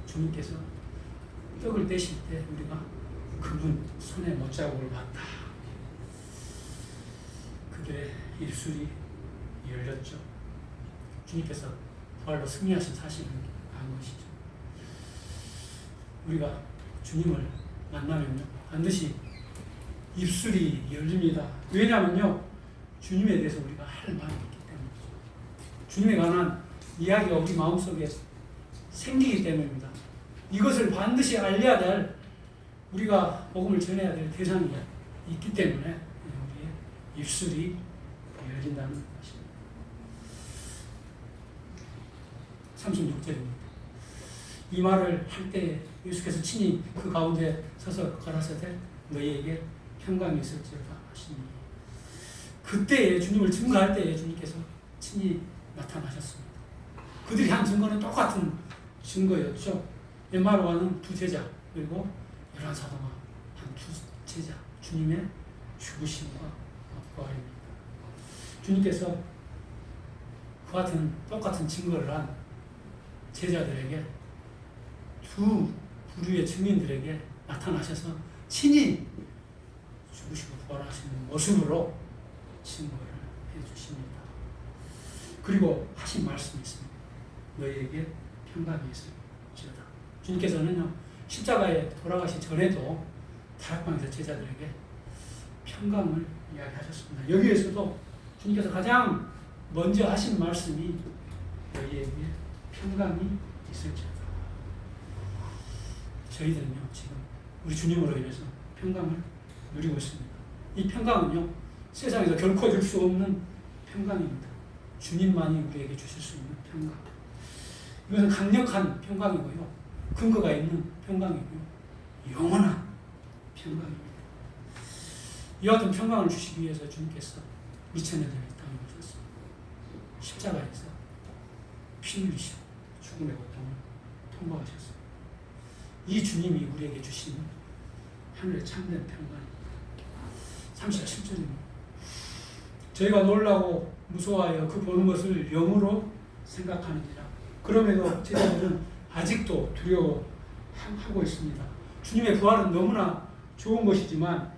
주님께서 떡을 떼실 때 우리가 그분 손에 못자국을 봤다. 그들의 입술이 열렸죠. 주님께서 부활로 승리하신 사실을 안 것이죠. 우리가 주님을 만나면요, 반드시 입술이 열립니다. 왜냐하면요, 주님에 대해서 우리가 할 말이 있기 때문이죠. 주님에 관한 이야기가 우리 마음속에 생기기 때문입니다. 이것을 반드시 알려야 될, 우리가 복음을 전해야 될 대상이 있기 때문에 우리의 입술이 열린다는 것입니다. 36절입니다. 이 말을 할 때 예수께서 친히 그 가운데 서서 가라사대 너희에게 평강이 있을지어다 하시니, 그때에 주님을 증거할 때에 주님께서 친히 나타나셨습니다. 그들이 한 증거는 똑같은 증거였죠. 엠마오가는 두 제자, 그리고 11 사도가 한 두 제자, 주님의 죽으심과 부활입니다. 주님께서 그 같은 똑같은 증거를 한 제자들에게, 두 부류의 증인들에게 나타나셔서 친히 죽으시고 부활하시는 모습으로 증거를 해주십니다. 그리고 하신 말씀이 있습니다. 너희에게 평강이 있을지어다. 주님께서는요, 십자가에 돌아가시 전에도 다락방에서 제자들에게 평강을 이야기하셨습니다. 여기에서도 주님께서 가장 먼저 하신 말씀이 너희에게 평강이 있을지어다. 저희들은요, 지금 우리 주님으로 인해서 평강을 누리고 있습니다. 이 평강은요, 세상에서 결코 줄 수 없는 평강입니다. 주님만이 우리에게 주실 수 있는 평강. 이것은 강력한 평강이고요, 근거가 있는 평강이고요, 영원한 평강입니다. 이와 같은 평강을 주시기 위해서 주님께서 2000년 전에 땅에 오셨습니다. 십자가에서 피 흘리시고 죽음의 고통을 통과하셨습니다. 이 주님이 우리에게 주시는 하늘의 참된 평강입니다. 37절입니다. 저희가 놀라고 무서워하여 그 보는 것을 영으로 생각하느니라. 그럼에도 제자들은 아직도 두려워하고 있습니다. 주님의 부활은 너무나 좋은 것이지만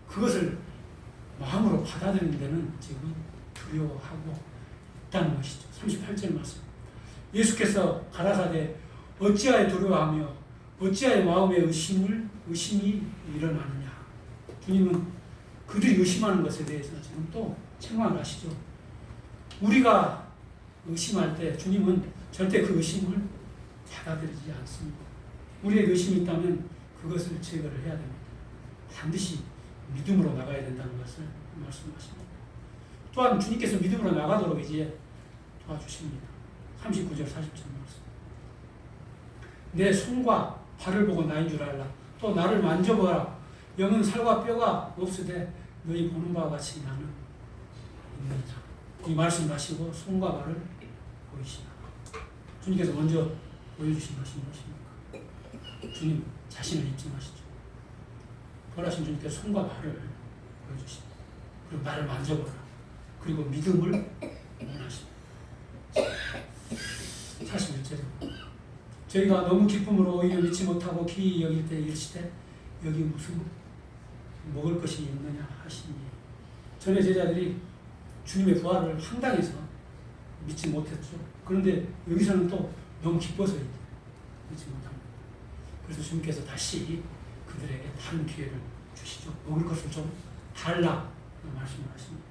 그것을 마음으로 받아들이는 데는 지금 두려워하고 있다는 것이죠. 38절 말씀. 예수께서 가라사대 어찌하여 두려워하며 어찌하여 마음에 의심이 일어나느냐. 주님은 그들이 의심하는 것에 대해서 지금 또 책망을 하시죠. 우리가 의심할 때 주님은 절대 그 의심을 받아들이지 않습니다. 우리의 의심이 있다면 그것을 제거를 해야 됩니다. 반드시 믿음으로 나가야 된다는 것을 말씀하십니다. 또한 주님께서 믿음으로 나가도록 이제 도와주십니다. 39절 40절 말씀. 내 손과 발을 보고 나인 줄 알라. 또 나를 만져보라. 영은 살과 뼈가 없으되 너희 보는 바와 같이 나는 있느니라. 이 말씀 하시고 손과 발을 보이시라. 주님께서 먼저 보여주신 것이 무엇입니까? 주님 자신을 입증하시죠. 부활하신 주님께서 손과 발을 보여주십니다. 그리고 나를 만져보라. 그리고 믿음을 원하십니다. 41절입니다. 저희가 너무 기쁨으로 오히려 믿지 못하고 기이 여길 때 이르시되 여기 무슨 먹을 것이 있느냐 하시니, 전에 제자들이 주님의 부활을 황당해서 믿지 못했죠. 그런데 여기서는 또 너무 기뻐서 믿지 못합니다. 그래서 주님께서 다시 그들에게 다른 기회를 주시죠. 먹을 것을 좀 달라 말씀을 하십니다.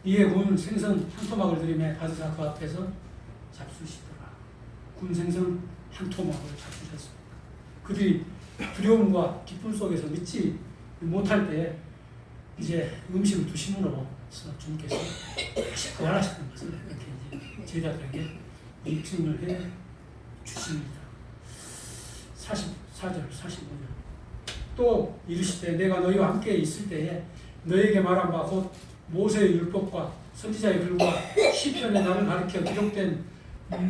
이에 군 생선 한 토막을 들이매 받으사 그 앞에서 잡수시더라. 군 생선 한 토막을 잡수셨습니다. 그들이 두려움과 기쁨 속에서 믿지 못할 때 이제 음식을 두심으로써 주님께서 다시 부활하셨던 것을 이렇게 이제 제자들에게 입증을 해 주십니다. 44절, 45절. 또 이르시되 내가 너희와 함께 있을 때에 너희에게 말한 바 곧 모세의 율법과 선지자의 글과 시편에 나를 가리켜 기록된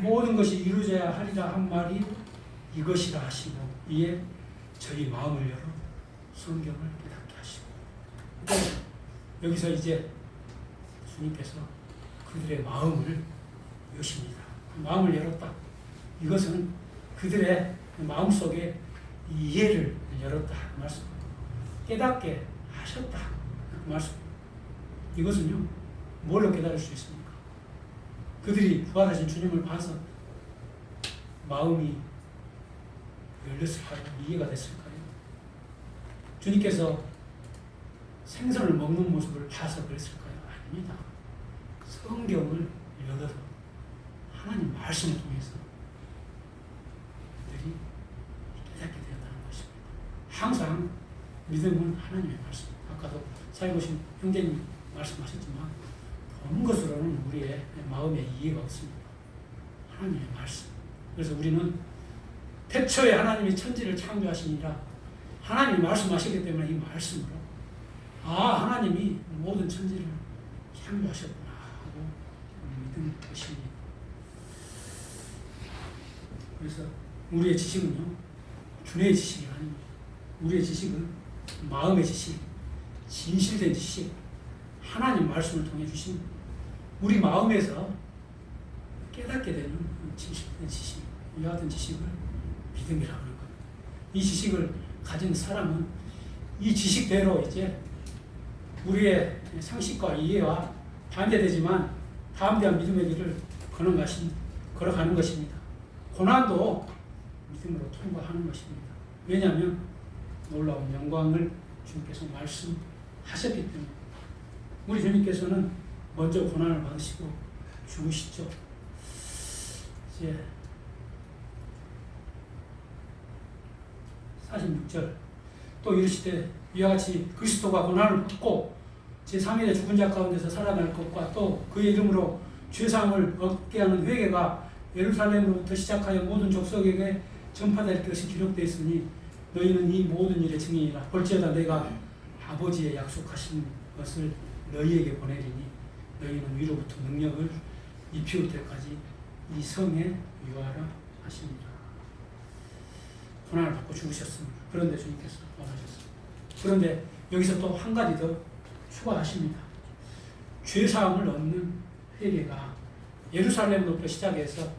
모든 것이 이루어져야 하리라 한 말이 이것이라 하시고, 이에 저희 마음을 열어 성경을 깨닫게 하시고. 여기서 이제 주님께서 그들의 마음을 여십니다. 마음을 열었다. 이것은 그들의 마음속에 이해를 열었다 말씀. 깨닫게 하셨다 말씀. 이것은요, 뭘로 깨달을 수 있습니까? 그들이 부활하신 주님을 봐서 마음이 열렸을까요? 이해가 됐을까요? 주님께서 생선을 먹는 모습을 봐서 그랬을까요? 아닙니다. 성경을 열어서 하나님 말씀을 통해서 그들이 깨닫게 되었다는 것입니다. 항상 믿음은 하나님의 말씀. 아까도 살고신 형제님 말씀하셨지만 보는 것으로는 우리의 마음에 이해가 없습니다. 하나님의 말씀. 그래서 우리는 태초에 하나님이 천지를 창조하시니라 하나님이 말씀하시기 때문에 이 말씀으로 하나님이 모든 천지를 창조하셨구나 하고 믿는 것입니다. 그래서 우리의 지식은요, 두뇌의 지식이 아닙니다. 우리의 지식은 마음의 지식, 진실된 지식, 하나님 말씀을 통해 주신 우리 마음에서 깨닫게 되는 진실된 지식, 이 같은 지식을 믿음이라고 하는 겁니다. 이 지식을 가진 사람은 이 지식대로 이제 우리의 상식과 이해와 반대되지만 담대한 믿음의 길을 걸어가는 것입니다. 고난도 믿음으로 통과하는 것입니다. 왜냐하면 놀라운 영광을 주님께서 말씀하셨기 때문에. 우리 주님께서는 먼저 고난을 받으시고 죽으시죠. 이제 46절. 또 이르시되 이와 같이 그리스도가 고난을 받고 제3일에 죽은 자 가운데서 살아날 것과 또 그의 이름으로 죄사함을 얻게 하는 회개가 예루살렘으로부터 시작하여 모든 족속에게 전파될 것이 기록되어 있으니 너희는 이 모든 일의 증인이라. 볼지어다 내가 아버지의 약속하신 것을 너희에게 보내리니 너희는 위로부터 능력을 입히올 때까지 이 성에 유하라 하십니다. 고난을 받고 죽으셨습니다. 그런데 주님께서 부활하셨습니다. 그런데 여기서 또 한 가지 더 추가하십니다. 죄사함을 얻는 회개가 예루살렘으로부터 시작해서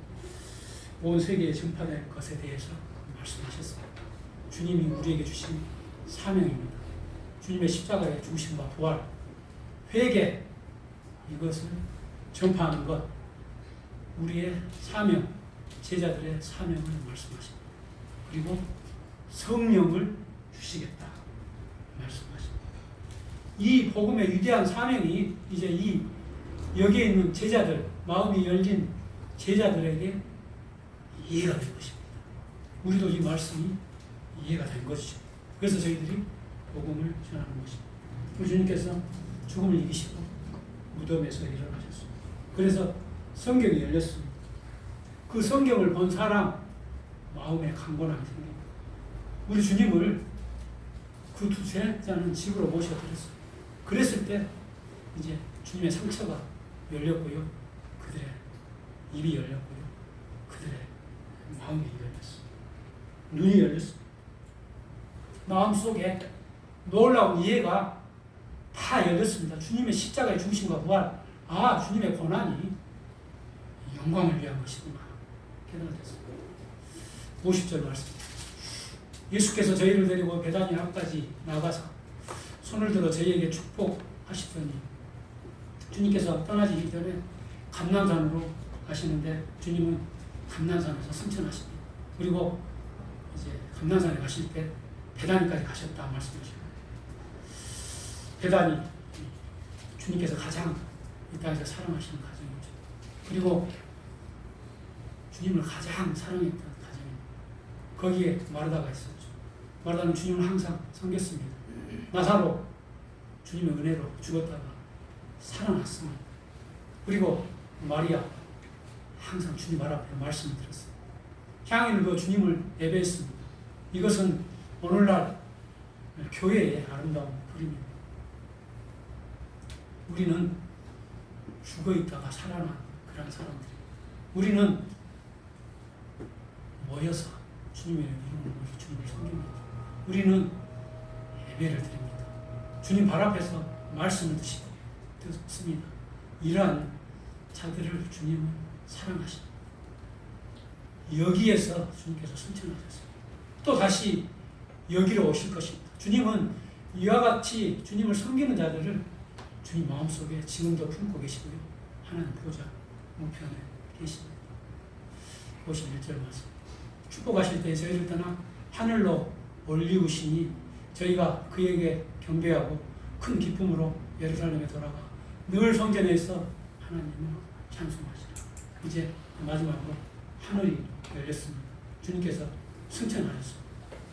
온 세계에 전파될 것에 대해서 말씀하셨습니다. 주님이 우리에게 주신 사명입니다. 주님의 십자가의 죽으심과 부활, 회개, 이것을 전파하는 것, 우리의 사명, 제자들의 사명을 말씀하십니다. 그리고 성령을 주시겠다 말씀하십니다. 이 복음의 위대한 사명이 이제 여기에 있는 제자들, 마음이 열린 제자들에게 이해가 된 것입니다. 우리도 이 말씀이 이해가 된 것이죠. 그래서 저희들이 복음을 전하는 것입니다. 우리 주님께서 죽음을 이기시고 무덤에서 일어나셨습니다. 그래서 성경이 열렸습니다. 그 성경을 본 사람 마음에 강건함이 생깁니다. 우리 주님을 그 두세 자는 집으로 모셔드렸습니다. 그랬을 때 이제 주님의 상처가 열렸고요. 그들의 입이 열렸고요. 그들의 마음이 열렸습니다. 눈이 열렸습니다. 마음속에 놀라운 이해가 다 열렸습니다. 주님의 십자가의 죽으심과 부활, 주님의 고난이 영광을 위한 것이구나. 깨달았습니다. 50절 말씀. 예수께서 저희를 데리고 베다니 앞까지 나가서 손을 들어 저희에게 축복하시더니 주님께서 떠나시기 전에 감난산으로 가시는데 주님은 감난산에서 승천하십니다. 그리고 이제 감난산에 가실 때 베다니까지 가셨다 말씀하십니다. 베다니, 주님께서 가장 이 땅에서 사랑하시는 가정이죠. 그리고 주님을 가장 사랑했던 가정입니다. 거기에 마르다가 있었죠. 마르다는 주님을 항상 섬겼습니다. 나사로 주님의 은혜로 죽었다가 살아났습니다. 그리고 마리아 항상 주님 말 앞에 말씀을 들었습니다. 향인을 그어 주님을 예배했습니다. 이것은 오늘날 교회의 아름다운 그림입니다. 우리는 죽어 있다가 살아난 그런 사람들입니다. 우리는 모여서 주님의 이름으로 모여서 주님을 섬깁니다. 우리는 예배를 드립니다. 주님 발 앞에서 말씀을 듣습니다. 이러한 자들을 주님은 사랑하십니다. 여기에서 주님께서 승천하셨습니다. 또 다시 여기로 오실 것입니다. 주님은 이와 같이 주님을 섬기는 자들을 주님 마음속에 지금도 품고 계시고요. 하나님 보좌 우편에 계십니다. 51절 말씀. 축복하실 때 저희를 떠나 하늘로 올리우시니 저희가 그에게 경배하고 큰 기쁨으로 예루살렘에 돌아가 늘 성전에서 하나님을 찬송하시라. 이제 마지막으로 하늘이 열렸습니다. 주님께서 승천하셨습니다.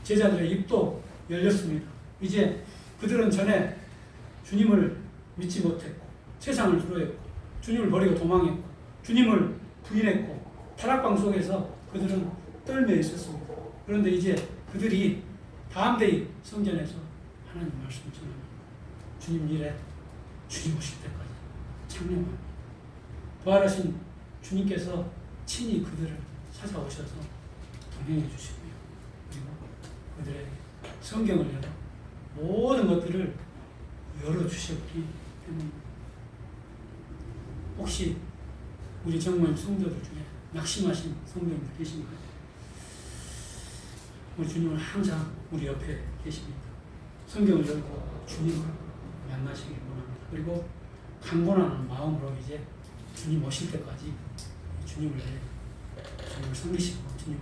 제자들의 입도 열렸습니다. 이제 그들은 전에 주님을 믿지 못했고 세상을 두려워했고 주님을 버리고 도망했고 주님을 부인했고 타락방 속에서 그들은 떨며 있었습니다. 그런데 이제 그들이 담대히 성전에서 하나님 말씀을 전합니다. 주님 일에 주님 오실 때까지 창념합니다. 부활하신 주님께서 친히 그들을 찾아오셔서 동행해 주시고요. 그리고 그들의 성경을 열어 모든 것들을 열어주셨기 때문입니다. 혹시 우리 정모임 성도들 중에 낙심하신 성도님들 계신가요? 우리 주님은 항상 우리 옆에 계십니다. 성경을 열고 주님을 만나시길 원합니다. 그리고 강건한 마음으로 이제 주님 오실 때까지 주님을 섬기시고 주님을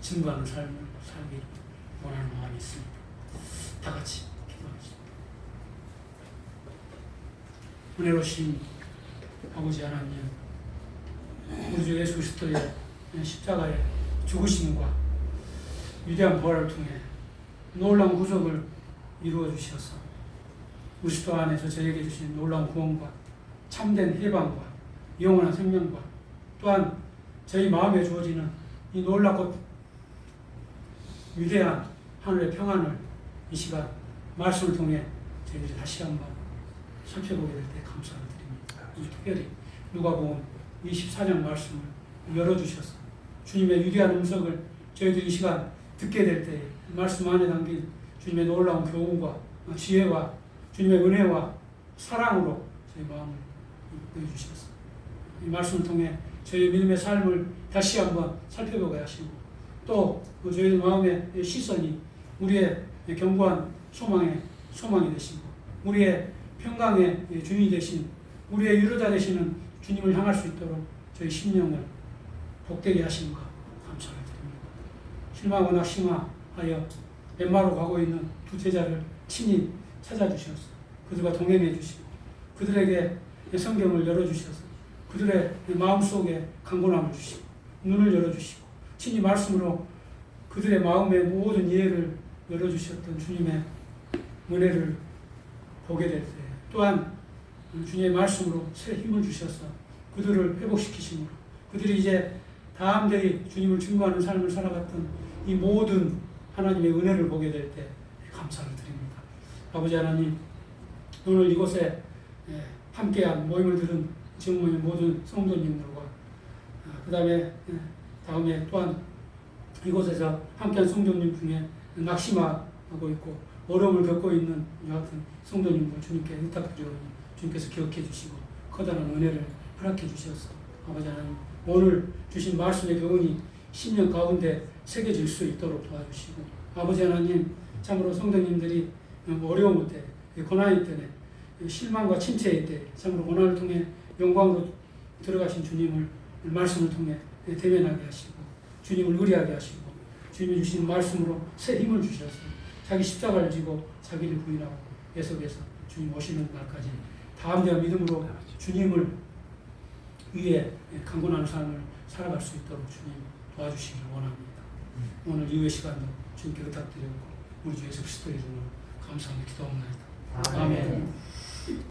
증거하는 삶을 살기 원하는 마음이 있습니다. 다 같이 기도하겠습니다. 은혜로우신 아버지 하나님, 우리 주 예수 그리스도의 십자가의 죽으심과 위대한 부활을 통해 놀라운 구속을 이루어 주셔서 그리스도 안에서 저에게 주신 놀라운 구원과 참된 해방과 영원한 생명과 또한 저희 마음에 주어지는 이 놀랍고 위대한 하늘의 평안을 이 시간 말씀을 통해 저희들이 다시 한번 살펴보게 될 때 감사를 드립니다. 특별히 누가복음 24장 말씀을 열어주셔서 주님의 위대한 음성을 저희들이 이 시간 듣게 될 때 말씀 안에 담긴 주님의 놀라운 교훈과 지혜와 주님의 은혜와 사랑으로 저희 마음을 보여주셔서 이 말씀을 통해 저희 믿음의 삶을 다시 한번 살펴보게 하시고 또 저희 마음의 시선이 우리의 견고한 소망이 되시고 우리의 평강의 주인이 되신 우리의 위로자 되시는 주님을 향할 수 있도록 저희 심령을 복되게 하시는 것 감사를 드립니다. 실망하고 낙심하여 엠마로 가고 있는 두 제자를 친히 찾아주셔서 그들과 동행해 주시고 그들에게 성경을 열어주셔서 그들의 마음속에 강건함을 주시고 눈을 열어주시고 친히 말씀으로 그들의 마음의 모든 이해를 열어주셨던 주님의 은혜를 보게 될 때 또한 주님의 말씀으로 새 힘을 주셔서 그들을 회복시키심으로 그들이 이제 담대히 주님을 증거하는 삶을 살아갔던 이 모든 하나님의 은혜를 보게 될 때 감사를 드립니다. 아버지 하나님, 오늘 이곳에 함께한 모임을 들은 지금모임 모든 성도님들과 그 다음에 또한 이곳에서 함께한 성도님 중에 낙심하고 있고 어려움을 겪고 있는 이 같은 성도님들 주님께 의탁드리오니 주님께서 기억해 주시고 커다란 은혜를 허락해 주셔서 아버지 하나님 오늘 주신 말씀의 교훈이 10년 가운데 새겨질 수 있도록 도와주시고 아버지 하나님 참으로 성도님들이 어려움 때 고난의 때에 실망과 침체의 때 참으로 고난을 통해 영광으로 들어가신 주님을 말씀을 통해 대면하게 하시고 주님을 의리하게 하시고 주님이 주신 말씀으로 새 힘을 주셔서 자기 십자가를 지고 자기를 부인하고 계속해서 주님 오시는 날까지 다함대와 믿음으로 주님을 위해 강건한 삶을 살아갈 수 있도록 주님 도와주시기를 원합니다. 오늘 이후의 시간도 주님께 부탁드리고 우리 주 예수 그리스도의 이름으로 감사하며 기도합니다. 아멘.